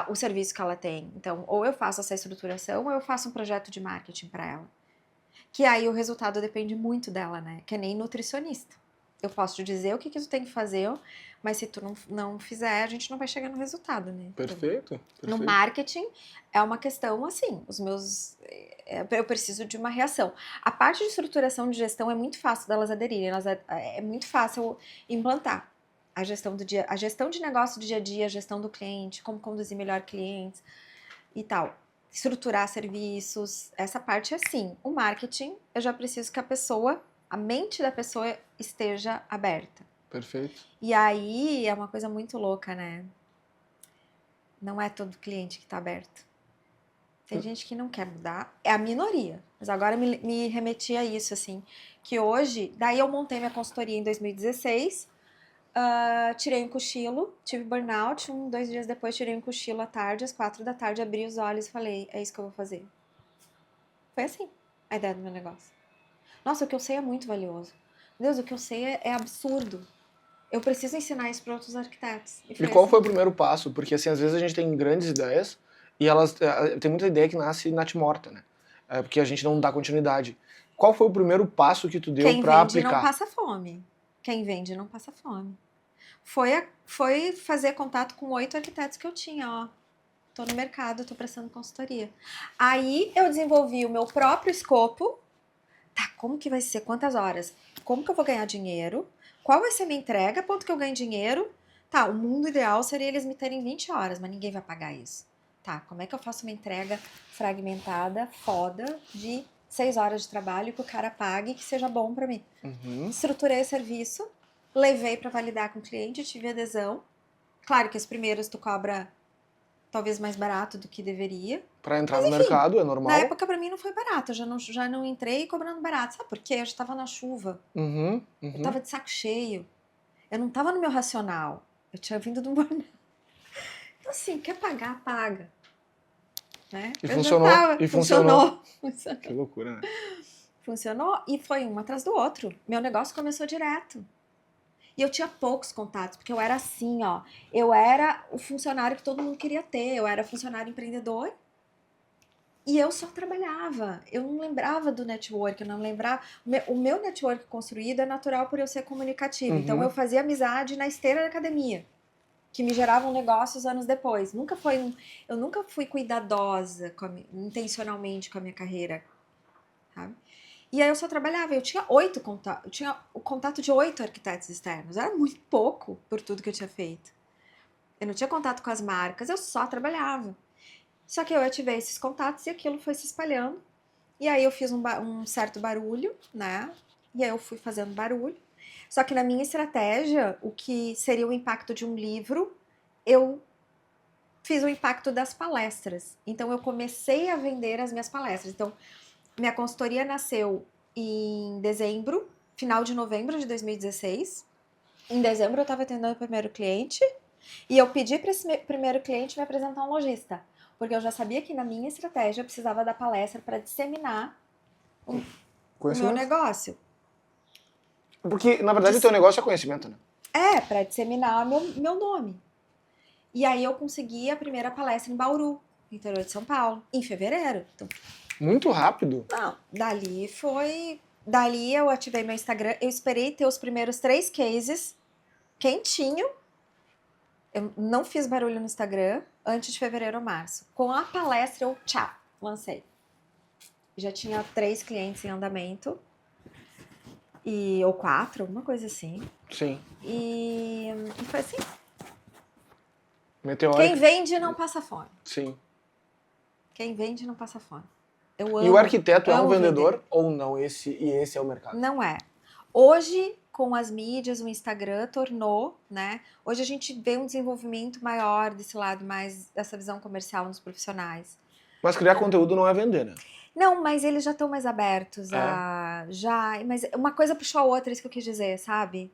o serviço que ela tem. Então, ou eu faço essa estruturação, ou eu faço um projeto de marketing para ela. Que aí o resultado depende muito dela, né? Que é nem nutricionista. Eu posso te dizer o que tu tem que fazer, mas se tu não fizer, a gente não vai chegar no resultado, né? Perfeito. No marketing, é uma questão assim, eu preciso de uma reação. A parte de estruturação de gestão é muito fácil delas aderirem, é muito fácil implantar. a gestão do dia, a gestão de negócio do dia a dia, a gestão do cliente, como conduzir melhor clientes e tal. Estruturar serviços, essa parte é assim. O marketing, eu já preciso que a mente da pessoa esteja aberta. Perfeito. E aí é uma coisa muito louca, né? Não é todo cliente que tá aberto. Tem gente que não quer mudar, é a minoria. Mas agora me remeti a isso, assim, que hoje, daí eu montei minha consultoria em 2016, tirei um cochilo, tive burnout, 2 dias depois tirei um cochilo à tarde, às 4 da tarde, abri os olhos e falei, é isso que eu vou fazer. Foi assim, a ideia do meu negócio. Nossa, o que eu sei é muito valioso. Deus, o que eu sei é absurdo. Eu preciso ensinar isso para outros arquitetos. E qual foi o primeiro passo? Porque, assim, às vezes a gente tem grandes ideias e elas... tem muita ideia que nasce natimorta, né? Porque a gente não dá continuidade. Qual foi o primeiro passo que tu deu para aplicar? Quem vende não passa fome. Quem vende não passa fome. Foi fazer contato com 8 arquitetos que eu tinha, ó. Tô no mercado, tô prestando consultoria. Aí eu desenvolvi o meu próprio escopo. Tá, como que vai ser? Quantas horas? Como que eu vou ganhar dinheiro? Qual vai ser a minha entrega? Quanto que eu ganho dinheiro? Tá, o mundo ideal seria eles me terem 20 horas, mas ninguém vai pagar isso. Tá, como é que eu faço uma entrega fragmentada, foda, de 6 horas de trabalho que o cara pague e que seja bom pra mim? Estruturei o serviço, levei pra validar com o cliente, tive adesão. Claro que os primeiros tu cobra talvez mais barato do que deveria. Para entrar no mercado, é normal. Na época, pra mim, não foi barato. Eu já não entrei cobrando barato. Sabe por quê? Eu já tava na chuva. Eu tava de saco cheio. Eu não tava no meu racional. Eu tinha vindo do burnout. Então, assim, quer pagar, paga. Né? E funcionou. Que loucura, né? Funcionou e foi um atrás do outro. Meu negócio começou direto. E eu tinha poucos contatos, porque eu era assim, ó. Eu era o funcionário que todo mundo queria ter. Eu era funcionário empreendedor. E eu só trabalhava. Eu não lembrava do network, eu não lembrava. O meu network construído é natural por eu ser comunicativa. Então eu fazia amizade na esteira da academia, que me geravam negócios anos depois. Eu nunca fui cuidadosa intencionalmente com a minha carreira, sabe? E aí eu só trabalhava, eu tinha 8 contatos, eu tinha o contato de 8 arquitetos externos, era muito pouco por tudo que eu tinha feito. Eu não tinha contato com as marcas, eu só trabalhava. Só que eu ativei esses contatos e aquilo foi se espalhando. E aí eu fiz um certo barulho, né? E aí eu fui fazendo barulho. Só que na minha estratégia, o que seria o impacto de um livro, eu fiz o impacto das palestras. Então eu comecei a vender as minhas palestras. Então, minha consultoria nasceu em dezembro, final de novembro de 2016. Em dezembro eu estava atendendo o primeiro cliente e eu pedi para esse primeiro cliente me apresentar um lojista, porque eu já sabia que na minha estratégia eu precisava dar palestra para disseminar o meu negócio. Porque, na verdade, o teu negócio é conhecimento, né? Para disseminar meu nome. E aí eu consegui a primeira palestra em Bauru, no interior de São Paulo, em fevereiro. Então, muito rápido. Não, Dali eu ativei meu Instagram, eu esperei ter os primeiros 3 cases quentinho. Eu não fiz barulho no Instagram antes de fevereiro ou março. Com a palestra eu, lancei. Já tinha 3 clientes em andamento. Ou 4, alguma coisa assim. Sim. E foi assim. Meteórico. Quem vende não passa fome. Sim. Quem vende não passa fome. E o arquiteto é um vendedor ou não? Esse é o mercado? Não é. Hoje, com as mídias, o Instagram tornou, né? Hoje a gente vê um desenvolvimento maior desse lado, mais dessa visão comercial nos profissionais. Mas criar conteúdo não é vender, né? Não, mas eles já estão mais abertos mas uma coisa puxou a outra, isso que eu quis dizer, sabe?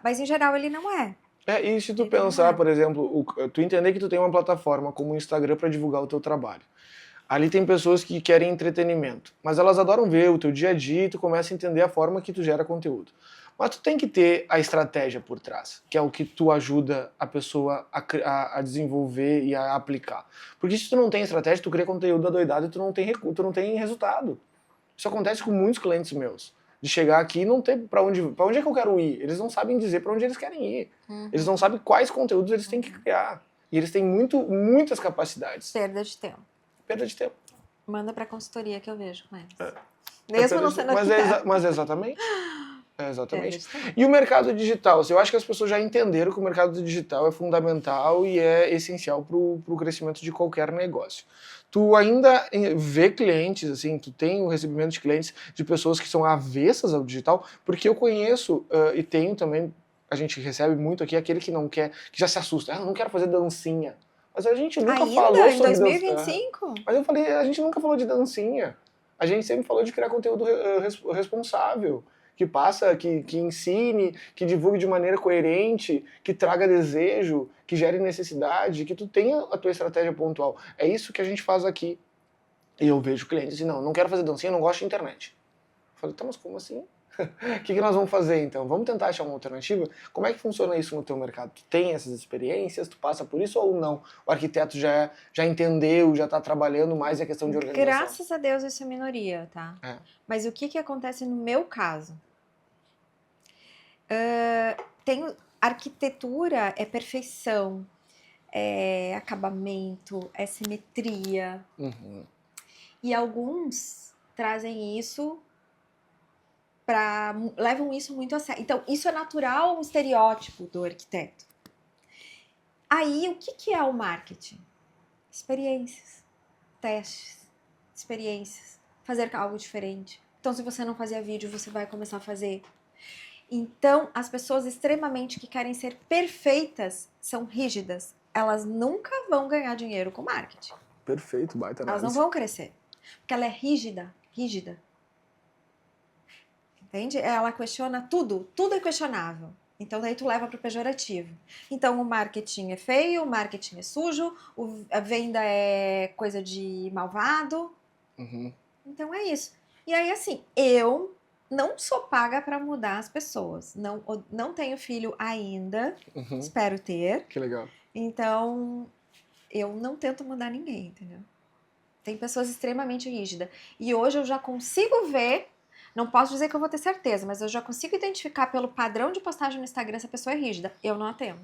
Mas em geral ele não é. E se tu pensar, por exemplo, tu entender que tu tem uma plataforma como o Instagram para divulgar o teu trabalho. Ali tem pessoas que querem entretenimento, mas elas adoram ver o teu dia a dia e tu começa a entender a forma que tu gera conteúdo. Mas tu tem que ter a estratégia por trás, que é o que tu ajuda a pessoa a desenvolver e a aplicar. Porque se tu não tem estratégia, tu cria conteúdo adoidado e tu não tem resultado. Isso acontece com muitos clientes meus. De chegar aqui e não ter pra onde é que eu quero ir. Eles não sabem dizer pra onde eles querem ir. Eles não sabem quais conteúdos eles têm que criar. E eles têm muitas capacidades. Perda de tempo. Perda de tempo. Manda pra consultoria que eu vejo com eles. Mesmo não sendo arquiteto. Mas exatamente. Exatamente. E o mercado digital? Eu acho que as pessoas já entenderam que o mercado digital é fundamental e é essencial para o crescimento de qualquer negócio. Tu ainda vê clientes, assim, tu tem o recebimento de clientes de pessoas que são avessas ao digital? Porque eu conheço e tenho também, a gente recebe muito aqui, aquele que não quer, que já se assusta. Eu não quero fazer dancinha. Mas a gente nunca falou em sobre 2025? Mas eu falei, a gente nunca falou de dancinha. A gente sempre falou de criar conteúdo responsável, que passa, que ensine, que divulgue de maneira coerente, que traga desejo, que gere necessidade, que tu tenha a tua estratégia pontual. É isso que a gente faz aqui. E eu vejo clientes assim, não quero fazer dancinha, não gosto de internet. Eu falei, tá, mas como assim? O que nós vamos fazer então? Vamos tentar achar uma alternativa? Como é que funciona isso no teu mercado? Tu tem essas experiências? Tu passa por isso ou não? O arquiteto já entendeu, já está trabalhando mais a questão de organização? Graças a Deus isso é minoria, tá? Mas o que acontece no meu caso? Arquitetura é perfeição, é acabamento, é simetria. E alguns trazem isso levam isso muito a sério. Então, isso é natural, um estereótipo do arquiteto. Aí, o que é o marketing? Experiências, testes, experiências, fazer algo diferente. Então, se você não fazia vídeo, você vai começar a fazer. Então, as pessoas extremamente que querem ser perfeitas são rígidas. Elas nunca vão ganhar dinheiro com marketing. Perfeito, baita análise. Elas não vão crescer. Porque ela é rígida. Entende? Ela questiona tudo é questionável. Então, daí tu leva para o pejorativo. Então, o marketing é feio, o marketing é sujo, a venda é coisa de malvado. Então, é isso. E aí, assim, eu não sou paga para mudar as pessoas. Não tenho filho ainda, espero ter. Que legal. Então, eu não tento mudar ninguém, entendeu? Tem pessoas extremamente rígidas. E hoje eu já consigo ver. Não posso dizer que eu vou ter certeza, mas eu já consigo identificar pelo padrão de postagem no Instagram se a pessoa é rígida. Eu não atendo.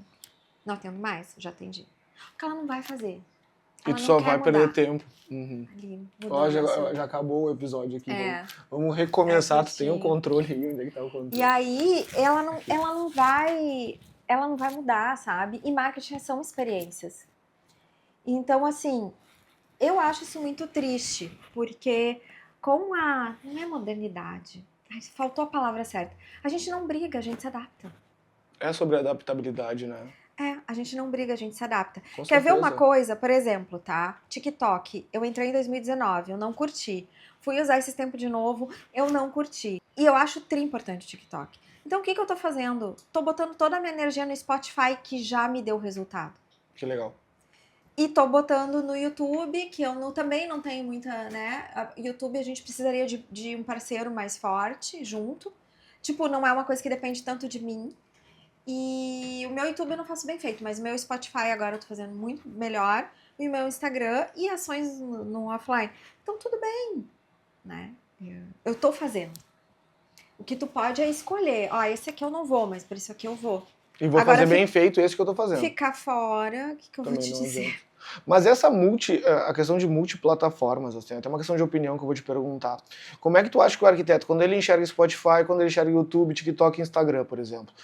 Não atendo mais, já atendi. Porque ela não vai fazer. E tu só vai perder tempo. Ó, já acabou o episódio aqui. Vamos recomeçar. Tu tem o controle aí, onde é que tá o controle? E aí, ela não vai mudar, sabe? E marketing são experiências. Então, assim, eu acho isso muito triste, porque não é modernidade, faltou a palavra certa. A gente não briga, a gente se adapta. É sobre adaptabilidade, né? A gente não briga, a gente se adapta. Quer ver uma coisa? Por exemplo, tá? TikTok, eu entrei em 2019, eu não curti. Fui usar esse tempo de novo, eu não curti. E eu acho importante o TikTok. Então, o que eu tô fazendo? Tô botando toda a minha energia no Spotify, que já me deu resultado. Que legal. E tô botando no YouTube, que eu também não tenho muita, né? YouTube a gente precisaria de um parceiro mais forte junto. Tipo, não é uma coisa que depende tanto de mim. E o meu YouTube eu não faço bem feito, mas o meu Spotify agora eu tô fazendo muito melhor. E o meu Instagram e ações no offline. Então tudo bem, né? Eu tô fazendo. O que tu pode é escolher. Esse aqui eu não vou, mas por isso aqui eu vou. E vou fazer bem feito esse que eu tô fazendo. Ficar fora, o que eu vou te dizer? Mas a questão de multiplataformas, assim, é até uma questão de opinião que eu vou te perguntar. Como é que tu acha que o arquiteto, quando ele enxerga Spotify, quando ele enxerga YouTube, TikTok, Instagram, por exemplo?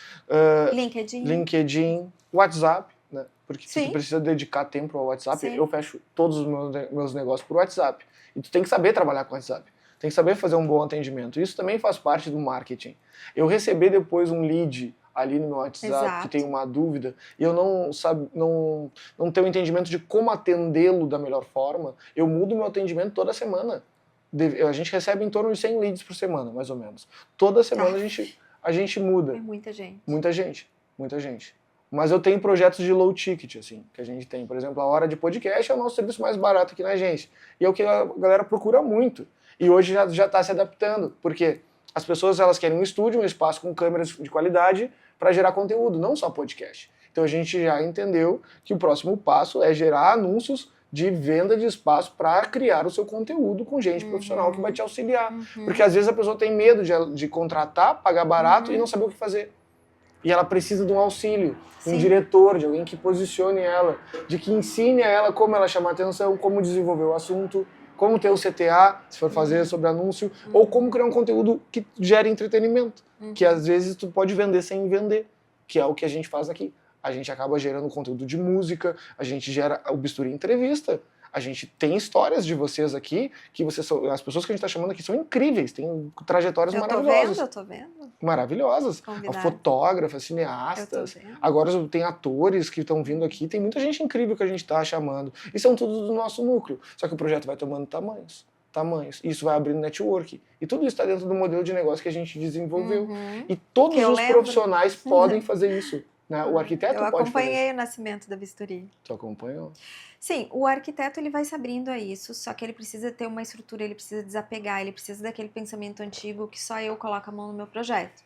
LinkedIn, WhatsApp, né? Porque tu precisa dedicar tempo ao WhatsApp. Sim. Eu fecho todos os meus negócios por WhatsApp. E tu tem que saber trabalhar com WhatsApp. Tem que saber fazer um bom atendimento. Isso também faz parte do marketing. Eu receber depois um lead ali no meu WhatsApp, que tem uma dúvida, e eu não tenho entendimento de como atendê-lo da melhor forma, eu mudo meu atendimento toda semana. A gente recebe em torno de 100 leads por semana, mais ou menos. Toda semana a gente muda. É muita gente. Muita gente. Mas eu tenho projetos de low ticket, assim, que a gente tem. Por exemplo, a Hora de Podcast é o nosso serviço mais barato aqui na agência. E é o que a galera procura muito. E hoje já está se adaptando, porque as pessoas elas querem um estúdio, um espaço com câmeras de qualidade para gerar conteúdo, não só podcast. Então a gente já entendeu que o próximo passo é gerar anúncios de venda de espaço para criar o seu conteúdo com gente profissional que vai te auxiliar. Porque às vezes a pessoa tem medo de contratar, pagar barato e não saber o que fazer. E ela precisa de um auxílio, de um diretor, de alguém que posicione ela, de que ensine a ela como ela chamar atenção, como desenvolver o assunto. como ter o CTA, se for fazer sobre anúncio, ou como criar um conteúdo que gere entretenimento, que às vezes tu pode vender sem vender, que é o que a gente faz aqui. A gente acaba gerando conteúdo de música, a gente gera o Bisturi Entrevista. A gente tem histórias de vocês aqui, que vocês são, as pessoas que a gente está chamando aqui são incríveis, têm trajetórias maravilhosas. Eu tô vendo. Maravilhosas. Convidado. Fotógrafas, cineastas. Agora tem atores que estão vindo aqui, tem muita gente incrível que a gente está chamando. E são tudo do nosso núcleo. Só que o projeto vai tomando tamanhos. Isso vai abrindo network. E tudo isso está dentro do modelo de negócio que a gente desenvolveu. E todos os profissionais podem fazer isso. Né? O arquiteto pode fazer. Eu acompanhei o nascimento da Bisturi. Tu acompanhou? Sim, o arquiteto ele vai se abrindo a isso, só que ele precisa ter uma estrutura, ele precisa desapegar, ele precisa daquele pensamento antigo que só eu coloco a mão no meu projeto.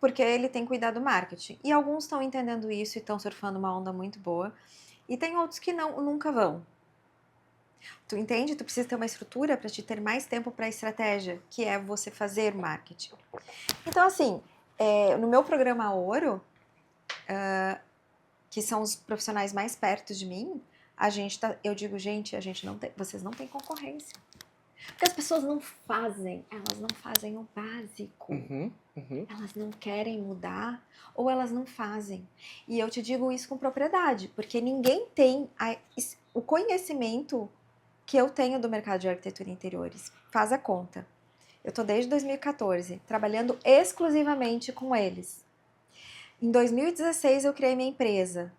Porque ele tem cuidado do marketing. E alguns estão entendendo isso e estão surfando uma onda muito boa. E tem outros que nunca vão. Tu entende? Tu precisa ter uma estrutura para te ter mais tempo para a estratégia, que é você fazer marketing. Então, assim, no meu programa Ouro, que são os profissionais mais perto de mim, eu digo, gente, vocês não têm concorrência. Porque as pessoas elas não fazem o básico. Elas não querem mudar ou elas não fazem. E eu te digo isso com propriedade, porque ninguém tem o conhecimento que eu tenho do mercado de arquitetura e interiores. Faz a conta. Eu tô desde 2014 trabalhando exclusivamente com eles. Em 2016 eu criei minha empresa.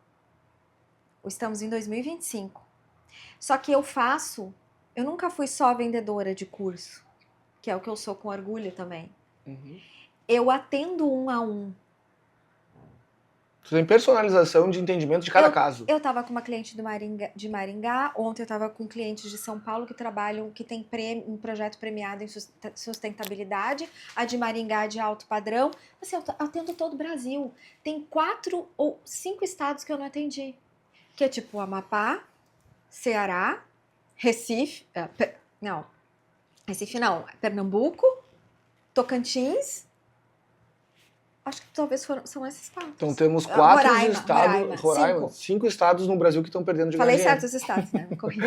Estamos em 2025. Só que eu nunca fui só vendedora de curso, que é o que eu sou com orgulho também. Eu atendo 1 a 1. Tu tem personalização de entendimento de cada caso. Eu tava com uma cliente de Maringá, ontem eu tava com clientes de São Paulo que tem um projeto premiado em sustentabilidade, a de Maringá de alto padrão. Assim, eu atendo todo o Brasil. Tem 4 ou 5 estados que eu não atendi. Que é tipo Amapá, Ceará, Recife, Pernambuco, Tocantins, acho que talvez são esses 4. Então temos 4 estados, Roraima, 5 estados no Brasil que estão perdendo de Falei certo os estados, né? Me corrigi.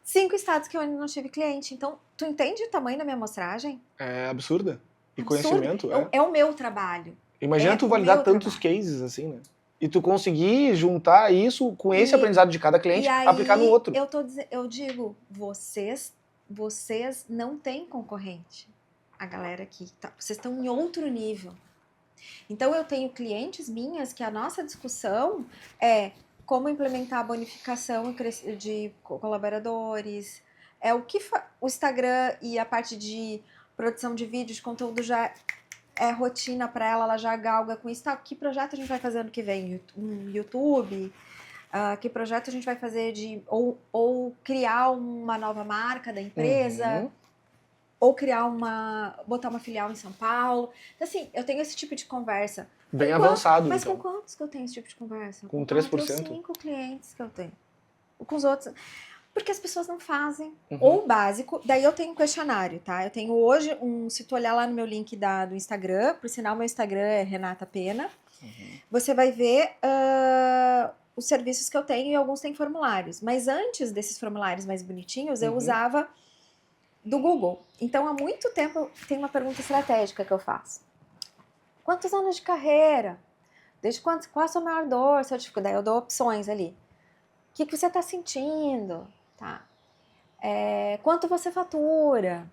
5 estados que eu ainda não tive cliente. Então, tu entende o tamanho da minha amostragem? É absurda. E conhecimento. É o meu trabalho. Imagina tu validar tantos cases assim, né? E tu conseguir juntar isso com esse aprendizado de cada cliente, aplicar no outro. Eu digo, vocês não têm concorrente. A galera aqui, vocês estão em outro nível. Então, eu tenho clientes minhas que a nossa discussão é como implementar a bonificação de colaboradores, o Instagram e a parte de produção de vídeo, de conteúdo já é rotina para ela já galga com isso. Que projeto a gente vai fazer ano que vem? Um YouTube? Que projeto a gente vai fazer ou criar uma nova marca da empresa? Ou botar uma filial em São Paulo? Então, assim, eu tenho esse tipo de conversa. Bem avançado, Mas então. com quantos que eu tenho esse tipo de conversa? Com 3%? Com 5 clientes que eu tenho. Com os outros... Porque as pessoas não fazem. Ou o básico. Daí eu tenho um questionário, tá? Eu tenho hoje se tu olhar lá no meu link do Instagram, por sinal, meu Instagram é Renata Pena, você vai ver os serviços que eu tenho e alguns têm formulários. Mas antes desses formulários mais bonitinhos, eu usava do Google. Então, há muito tempo, tem uma pergunta estratégica que eu faço. Quantos anos de carreira? Desde qual é a sua maior dor, sua dificuldade? Eu dou opções ali. O que você está sentindo? Tá. Quanto você fatura?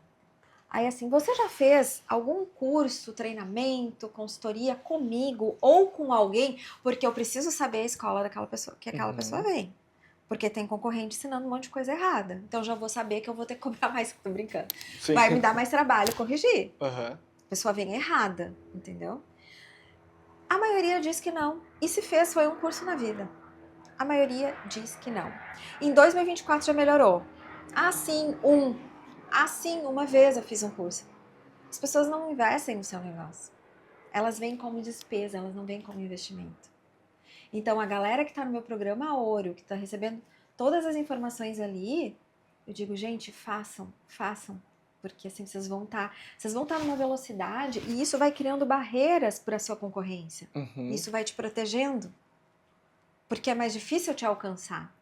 Aí assim, você já fez algum curso, treinamento, consultoria comigo ou com alguém? Porque eu preciso saber a escola daquela pessoa, que aquela pessoa vem. Porque tem concorrente ensinando um monte de coisa errada. Então já vou saber que eu vou ter que cobrar mais, tô brincando. Sim. Vai me dar mais trabalho corrigir. A pessoa vem errada, entendeu? A maioria diz que não. E se fez, foi um curso na vida. A maioria diz que não. Em 2024 já melhorou. Sim, uma vez eu fiz um curso. As pessoas não investem no seu negócio. Elas vêm como despesa, elas não vêm como investimento. Então, a galera que está no meu programa Ouro, que está recebendo todas as informações ali, eu digo, gente, façam. Porque assim, vocês vão estar numa velocidade e isso vai criando barreiras para a sua concorrência. Isso vai te protegendo. Porque é mais difícil te alcançar.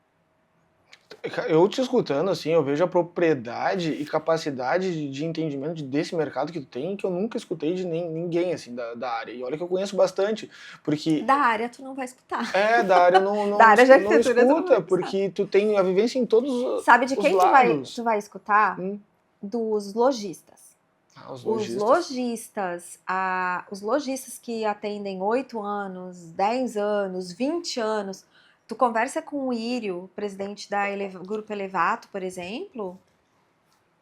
Eu te escutando, assim, eu vejo a propriedade e capacidade de entendimento desse mercado que tu tem, que eu nunca escutei de ninguém, assim, da área. E olha que eu conheço bastante, porque Da área tu não vai escutar. da área Da área de não arquitetura tu não vai escuta, escutar. porque tu tem a vivência em todos Sabe de os quem lados. tu vai escutar? Hum. Dos lojistas. Os Os lojistas. os lojistas que atendem 8 anos, 10 anos, 20 anos. Tu conversa com o Írio, presidente da Grupo Elevato, por exemplo.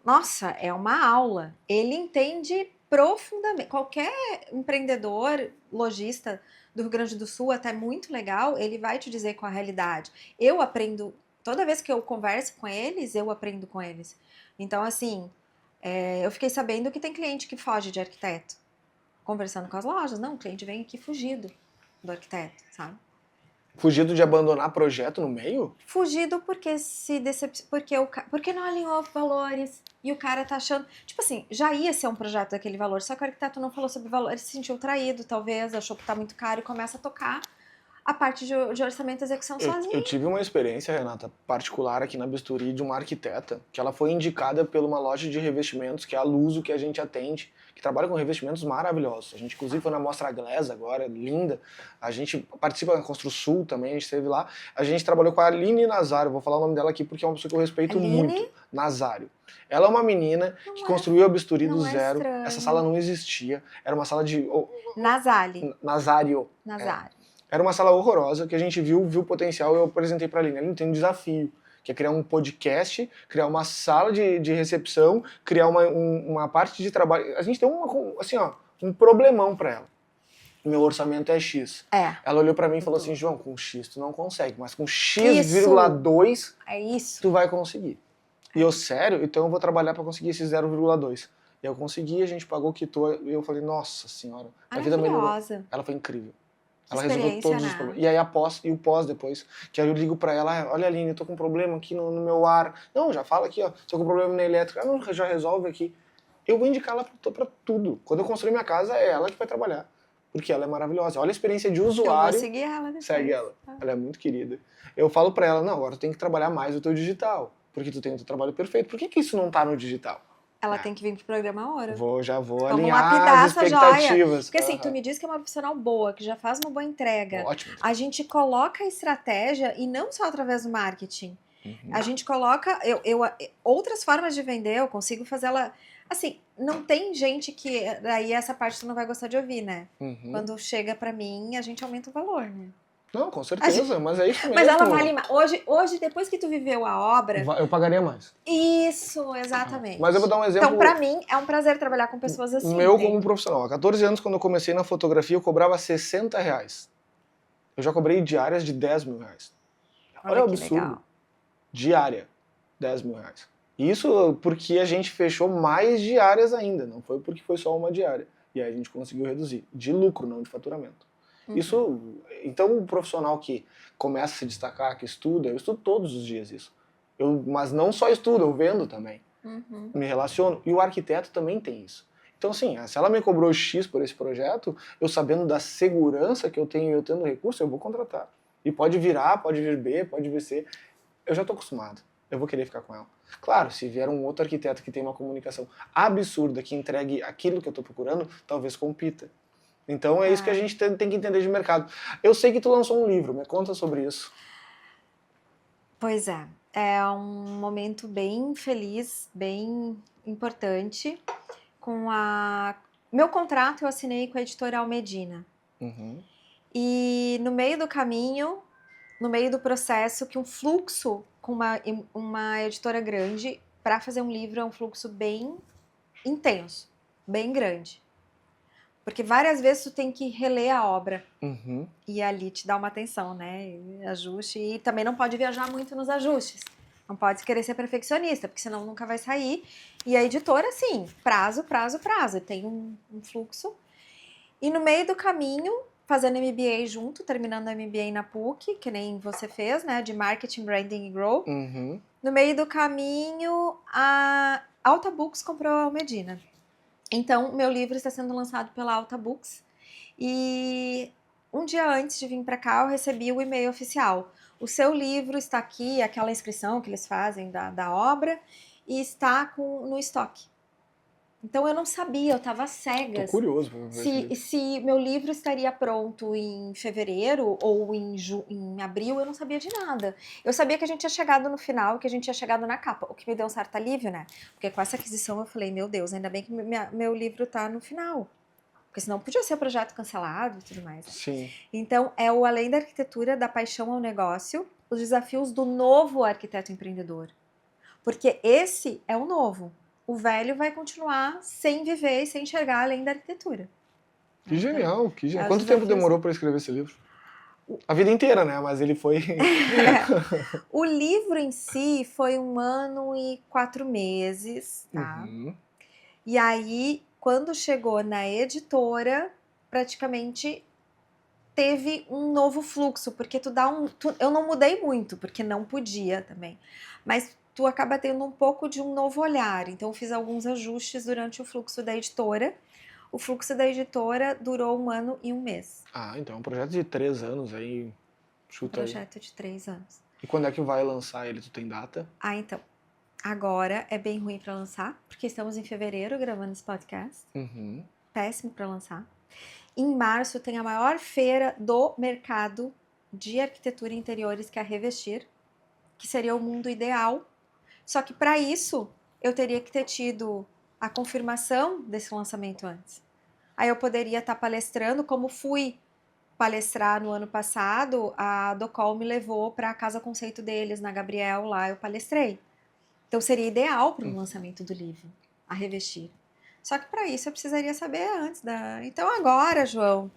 Nossa, é uma aula. Ele entende profundamente. Qualquer empreendedor, lojista do Rio Grande do Sul, até muito legal, ele vai te dizer com a realidade. Eu aprendo, toda vez que eu converso com eles, eu aprendo com eles. Então, assim, eu fiquei sabendo que tem cliente que foge de arquiteto. Conversando com as lojas, não, o cliente vem aqui fugido do arquiteto, sabe? Fugido de abandonar projeto no meio? Fugido porque porque não alinhou valores e o cara tá achando, tipo assim, já ia ser um projeto daquele valor, só que o arquiteto não falou sobre valor, ele se sentiu traído, talvez, achou que tá muito caro e começa a tocar a parte de orçamento e execução Eu sozinho. tive uma experiência, Renata, particular aqui na Bisturi de uma arquiteta, que ela foi indicada por uma loja de revestimentos, que é a Luso, que a gente atende, que trabalha com revestimentos maravilhosos. A gente, inclusive, foi na Mostra Glass agora, linda. A gente participa da Construsul também, a gente esteve lá. A gente trabalhou com a Aline Nazário, vou falar o nome dela aqui porque é uma pessoa que eu respeito Aline? muito. Nazário. Ela é uma menina que Não construiu a Bisturi do não é zero. estranho. Essa sala não existia. Era uma sala de... Nazário. Nazário. Era uma sala horrorosa que a gente viu o potencial e eu apresentei para a Aline. Ela tem um desafio, que é criar um podcast, criar uma sala de recepção, criar uma parte de trabalho. A gente tem um problemão para ela. Meu orçamento é X. Ela olhou para mim e falou assim, João, com X tu não consegue, mas com X,2 tu vai conseguir. E eu, sério? Então eu vou trabalhar para conseguir esse 0,2. E eu consegui, a gente pagou, quitou, e eu falei, nossa senhora, a vida melhorou. Ela foi incrível. Ela resolveu todos os problemas. E aí o pós depois, que aí eu ligo pra ela, olha Aline, eu tô com um problema aqui no meu ar. Não, já fala aqui, ó, tô com um problema na elétrica. Ah, não, já resolve aqui. Eu vou indicar ela pra tudo. Quando eu construir minha casa, é ela que vai trabalhar. Porque ela é maravilhosa. Olha a experiência de usuário. Eu vou seguir ela depois. Segue ela. Ela é muito querida. Eu falo pra ela, não, agora tu tem que trabalhar mais o teu digital. Porque tu tem o teu trabalho perfeito. Por que isso não tá no digital? Ela tem que vir pro programa Hora. Já vou Vamos alinhar lapidar as expectativas. Porque assim, tu me diz que é uma profissional boa, que já faz uma boa entrega. Ótimo. A gente coloca a estratégia, e não só através do marketing. A gente coloca outras formas de vender, eu consigo fazer ela... Assim, não tem gente que... Daí essa parte tu não vai gostar de ouvir, né? Quando chega pra mim, a gente aumenta o valor, né? Não, com certeza, mas é isso mesmo. Mas ela vale mais. Hoje, depois que tu viveu a obra... Eu pagaria mais. Isso, exatamente. Mas eu vou dar um exemplo... Então, pra mim, é um prazer trabalhar com pessoas assim. Meu como profissional. Há 14 anos, quando eu comecei na fotografia, eu cobrava R$60. Eu já cobrei diárias de R$10 mil. Olha o absurdo. Legal. Diária, R$10 mil. Isso porque a gente fechou mais diárias ainda, não foi porque foi só uma diária. E aí a gente conseguiu reduzir. De lucro, não de faturamento. Isso, então o profissional que começa a se destacar, que estuda, eu estudo todos os dias isso. Mas não só estudo, eu vendo também. Me relaciono. E o arquiteto também tem isso. Então, assim, se ela me cobrou X por esse projeto, eu sabendo da segurança que eu tenho, eu tendo recurso, eu vou contratar. E pode vir A, pode vir B, pode vir C. Eu já estou acostumado. Eu vou querer ficar com ela. Claro, se vier um outro arquiteto que tem uma comunicação absurda, que entregue aquilo que eu estou procurando, talvez compita. Então é isso que a gente tem que entender de mercado. Eu sei que tu lançou um livro, me conta sobre isso. Pois é. É um momento bem feliz, bem importante. Meu contrato eu assinei com a editora Almedina. E no meio do caminho, no meio do processo, que um fluxo com uma editora grande para fazer um livro é um fluxo bem intenso, bem grande. Porque várias vezes tu tem que reler a obra. E ali te dá uma atenção, né? Ajuste. E também não pode viajar muito nos ajustes. Não pode querer ser perfeccionista, porque senão nunca vai sair. E a editora, assim, prazo. Tem um fluxo. E no meio do caminho, fazendo MBA junto, terminando a MBA na PUC, que nem você fez, né? De Marketing, Branding e Grow. No meio do caminho, a Alta Books comprou a Almedina. Então, meu livro está sendo lançado pela Alta Books. E um dia antes de vir para cá, eu recebi o e-mail oficial. O seu livro está aqui, aquela inscrição que eles fazem da obra, e está no estoque. Então eu não sabia, eu estava cegas. Tô curioso pra ver se meu livro estaria pronto em fevereiro ou em abril, eu não sabia de nada. Eu sabia que a gente tinha chegado no final, que a gente tinha chegado na capa, o que me deu um certo alívio, né? Porque com essa aquisição eu falei, meu Deus, ainda bem que meu livro tá no final. Porque senão podia ser o projeto cancelado e tudo mais. Né? Sim. Então, é o Além da Arquitetura, da Paixão ao Negócio, os desafios do novo arquiteto empreendedor. Porque esse é o novo. O velho vai continuar sem viver e sem enxergar além da arquitetura. Que genial, que genial. Quanto tempo demorou para escrever esse livro? A vida inteira, né? Mas ele foi... O livro em si foi 1 ano e 4 meses, tá? Uhum. E aí, quando chegou na editora, praticamente teve um novo fluxo, porque eu não mudei muito, porque não podia também, mas tu acaba tendo um pouco de um novo olhar, então eu fiz alguns ajustes durante o fluxo da editora. O fluxo da editora durou 1 ano e 1 mês. Ah, então é um projeto de 3 anos aí, chuta aí. Projeto de 3 anos. E quando é que vai lançar ele? Tu tem data? Ah, então, agora é bem ruim para lançar, porque estamos em fevereiro gravando esse podcast. Uhum. Péssimo para lançar. Em março tem a maior feira do mercado de arquitetura e interiores, que é a Revestir, que seria o mundo ideal. Só que para isso eu teria que ter tido a confirmação desse lançamento antes. Aí eu poderia estar palestrando, como fui palestrar no ano passado, a Docol me levou para a Casa Conceito deles, na Gabriel, lá eu palestrei. Então seria ideal para o lançamento do livro, a Revestir. Só que para isso eu precisaria saber antes da... Então agora, João,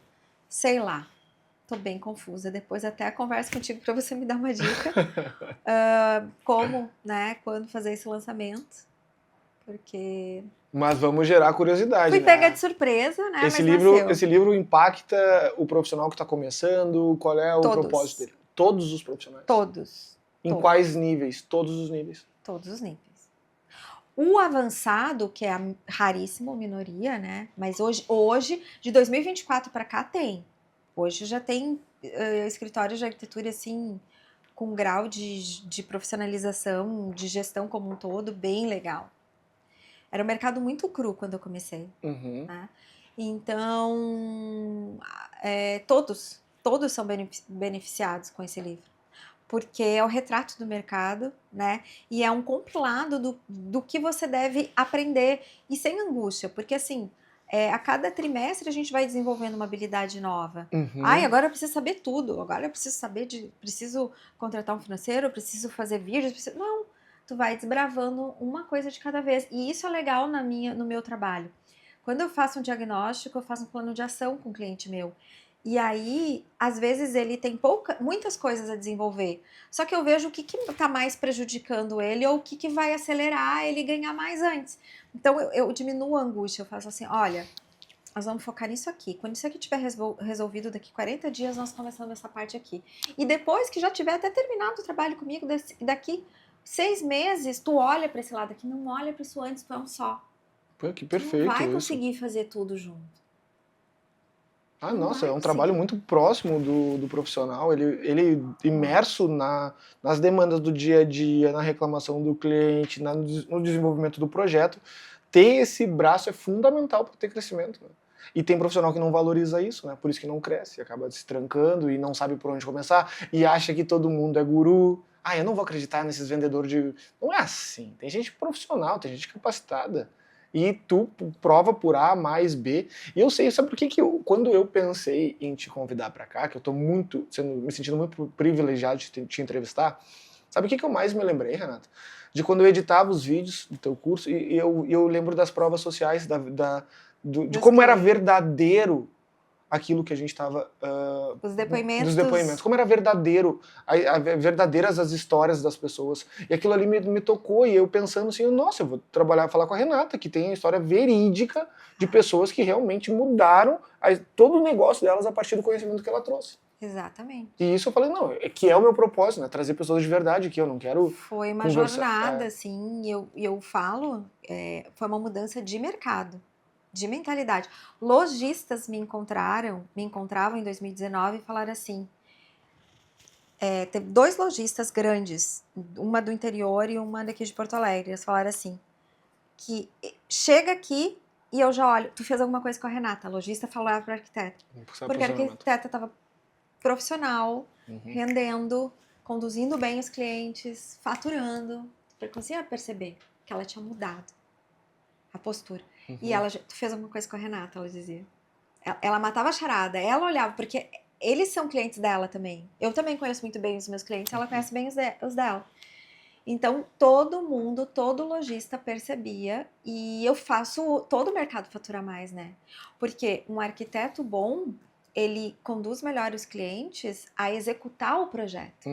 sei lá, tô bem confusa. Depois até converso contigo para você me dar uma dica. Como, né, quando fazer esse lançamento. Porque... Mas vamos gerar curiosidade, Fui né? pega de surpresa, né, Esse livro impacta o profissional que está começando? Qual é o propósito dele? Todos os profissionais? Todos. Em quais níveis? Todos os níveis? Todos os níveis. O avançado, que é a raríssima minoria, né? Mas hoje de 2024 para cá tem. Hoje já tem escritórios de arquitetura assim, com grau de profissionalização, de gestão como um todo, bem legal. Era um mercado muito cru quando eu comecei. Uhum. Né? Então, todos são beneficiados com esse livro. Porque é o retrato do mercado, né? E é um compilado do que você deve aprender e sem angústia, porque assim, a cada trimestre a gente vai desenvolvendo uma habilidade nova. Uhum. Ai, agora eu preciso saber tudo, agora eu preciso saber preciso contratar um financeiro, eu preciso fazer vídeos, não, tu vai desbravando uma coisa de cada vez. E isso é legal no meu trabalho. Quando eu faço um diagnóstico, eu faço um plano de ação com o cliente meu. E aí, às vezes, ele tem muitas coisas a desenvolver. Só que eu vejo o que está mais prejudicando ele ou o que vai acelerar ele ganhar mais antes. Então, eu diminuo a angústia. Eu faço assim, olha, nós vamos focar nisso aqui. Quando isso aqui tiver resolvido daqui 40 dias, nós começamos essa parte aqui. E depois que já tiver até terminado o trabalho comigo, daqui 6 meses, tu olha para esse lado aqui. Não olha para isso antes, tu é um só. Pô, que perfeito. Tu não vai conseguir fazer tudo junto. Ah, nossa, é um trabalho muito próximo do profissional, ele imerso nas demandas do dia a dia, na reclamação do cliente, no desenvolvimento do projeto. Ter esse braço é fundamental para ter crescimento. Né? E tem profissional que não valoriza isso, né? Por isso que não cresce, acaba se trancando e não sabe por onde começar e acha que todo mundo é guru. Ah, eu não vou acreditar nesses vendedores de... Não é assim, tem gente profissional, tem gente capacitada. E tu prova por A mais B. E eu sei, sabe por que quando eu pensei em te convidar para cá, que eu tô me sentindo muito privilegiado de te entrevistar, sabe o que eu mais me lembrei, Renata? De quando eu editava os vídeos do teu curso e eu lembro das provas sociais, de como era verdadeiro aquilo que a gente estava... Dos depoimentos. Como era verdadeiro, verdadeiras as histórias das pessoas. E aquilo ali me tocou, e eu pensando assim, nossa, eu vou falar com a Renata, que tem a história verídica de pessoas que realmente mudaram todo o negócio delas a partir do conhecimento que ela trouxe. Exatamente. E isso eu falei, não, que é o meu propósito, né? Trazer pessoas de verdade aqui, eu não quero... Foi uma jornada, assim, eu falo, foi uma mudança de mercado. de mentalidade. Lojistas me encontravam em 2019 e falaram assim, teve 2 lojistas grandes, uma do interior e uma daqui de Porto Alegre, eles falaram assim, que chega aqui e eu já olho, tu fez alguma coisa com a Renata, a lojista falava para a arquiteta, porque a arquiteta estava profissional, rendendo, conduzindo bem os clientes, faturando, eu conseguia perceber que ela tinha mudado a postura. E ela, tu fez alguma coisa com a Renata, ela dizia. Ela matava a charada, ela olhava, porque eles são clientes dela também. Eu também conheço muito bem os meus clientes, ela conhece bem os dela. Então, todo mundo, todo lojista percebia, e eu faço todo o mercado faturar mais, né? Porque um arquiteto bom, ele conduz melhor os clientes a executar o projeto.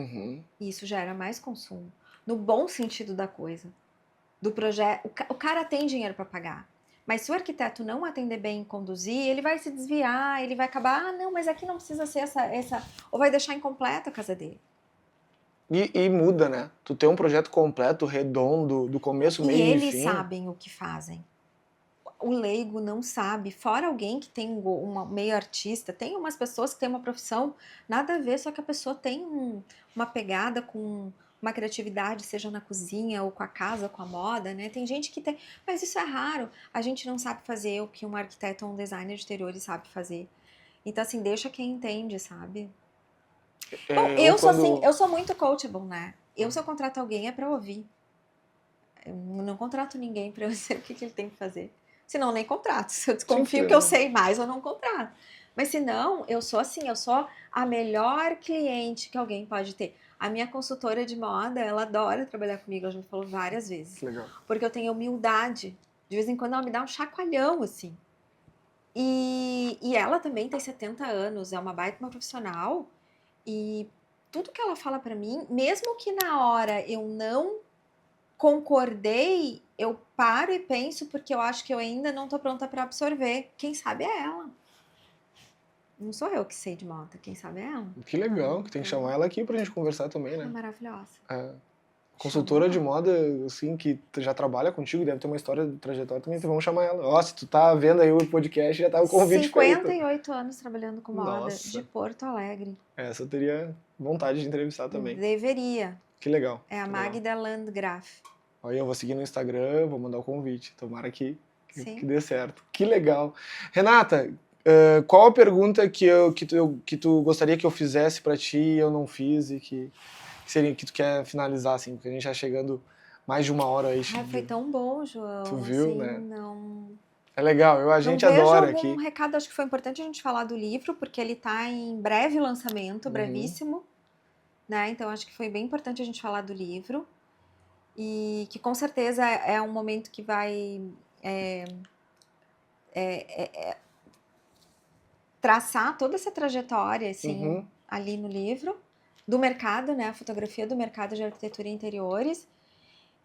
E isso gera mais consumo, no bom sentido da coisa. Do projeto, o cara tem dinheiro para pagar. Mas se o arquiteto não atender bem e conduzir, ele vai se desviar, ele vai acabar, não, mas aqui não precisa ser essa, ou vai deixar incompleta a casa dele. E muda, né? Tu tem um projeto completo, redondo, do começo, meio e fim. E eles sabem o que fazem. O leigo não sabe, fora alguém que tem meio artista, tem umas pessoas que têm uma profissão nada a ver, só que a pessoa tem uma pegada com uma criatividade, seja na cozinha, ou com a casa, ou com a moda, né? Tem gente que tem, mas isso é raro. A gente não sabe fazer o que um arquiteto ou um designer de interiores sabe fazer. Então, assim, deixa quem entende, sabe? Bom, eu sou muito coachable, né? Se eu contrato alguém é pra ouvir. Eu não contrato ninguém pra eu dizer o que ele tem que fazer. Senão, nem contrato. Se eu desconfio que eu sei mais, eu não contrato. Mas se não, eu sou assim, eu sou a melhor cliente que alguém pode ter. A minha consultora de moda, ela adora trabalhar comigo, ela já me falou várias vezes. Legal. Porque eu tenho humildade. De vez em quando ela me dá um chacoalhão, assim. E ela também tem 70 anos, é uma baita uma profissional. E tudo que ela fala pra mim, mesmo que na hora eu não concordei, eu paro e penso porque eu acho que eu ainda não tô pronta para absorver. Quem sabe é ela. Não sou eu que sei de moda, quem sabe é ela. Que legal, que tem que chamar ela aqui pra gente conversar também, né? É maravilhosa. Consultora de moda, assim, que já trabalha contigo, deve ter uma história de trajetória também, então vamos chamar ela. Ó, se tu tá vendo aí o podcast, já tá o convite 58 anos trabalhando com moda. Nossa. De Porto Alegre. Essa eu teria vontade de entrevistar também. Deveria. Que legal. É a Magda Landgraf. Aí eu vou seguir no Instagram, vou mandar o convite. Tomara que dê certo. Que legal. Renata, qual a pergunta que tu gostaria que eu fizesse pra ti e eu não fiz e que seria que tu quer finalizar, assim, porque a gente tá chegando mais de 1 hora aí. Foi tão bom, João. Tu viu, assim, né? Não... É legal, a gente adora aqui. Um recado, acho que foi importante a gente falar do livro, porque ele tá em breve lançamento, brevíssimo, né? Então acho que foi bem importante a gente falar do livro. E que com certeza é um momento que vai traçar toda essa trajetória, assim, ali no livro, do mercado, né? A fotografia do mercado de arquitetura e interiores.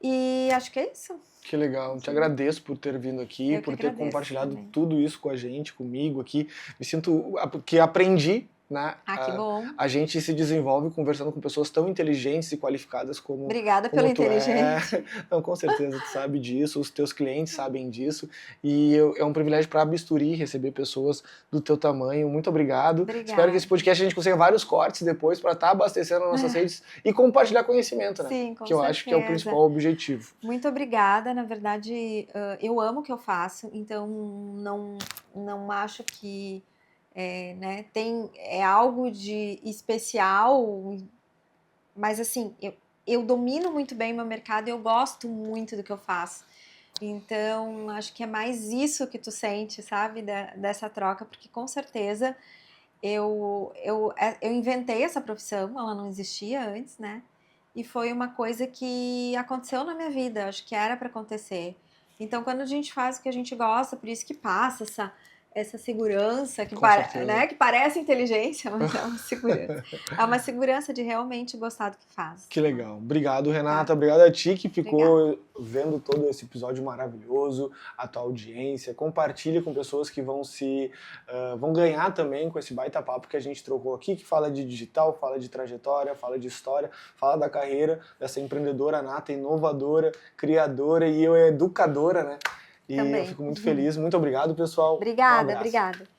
E acho que é isso. Que legal. Te agradeço por ter vindo aqui, por ter compartilhado tudo isso com a gente, comigo aqui. Me sinto que aprendi, né? Que bom. A gente se desenvolve conversando com pessoas tão inteligentes e qualificadas como Obrigada pelo inteligente. Não, com certeza, tu sabe disso, os teus clientes sabem disso. E é um privilégio para a Bisturi receber pessoas do teu tamanho. Muito obrigado. Obrigada. Espero que esse podcast a gente consiga vários cortes depois para estar abastecendo as nossas redes e compartilhar conhecimento, né? Sim, com que eu certeza. acho que é o principal objetivo. Muito obrigada. Na verdade, eu amo o que eu faço, então não acho que né, é algo de especial, mas assim, eu domino muito bem o meu mercado e eu gosto muito do que eu faço. Então, acho que é mais isso que tu sente, sabe, dessa troca, porque com certeza eu inventei essa profissão, ela não existia antes, né? E foi uma coisa que aconteceu na minha vida, acho que era para acontecer. Então, quando a gente faz o que a gente gosta, por isso que passa essa segurança que parece inteligência, mas é uma segurança. É uma segurança de realmente gostar do que faz. Que legal. Obrigado, Renata. Obrigado a ti que ficou vendo todo esse episódio maravilhoso, a tua audiência. Compartilhe com pessoas que vão ganhar também com esse baita papo que a gente trocou aqui, que fala de digital, fala de trajetória, fala de história, fala da carreira dessa empreendedora nata, inovadora, criadora e educadora, né? E Também. eu fico muito feliz. Muito obrigado, pessoal. Um Obrigada, abraço. obrigada.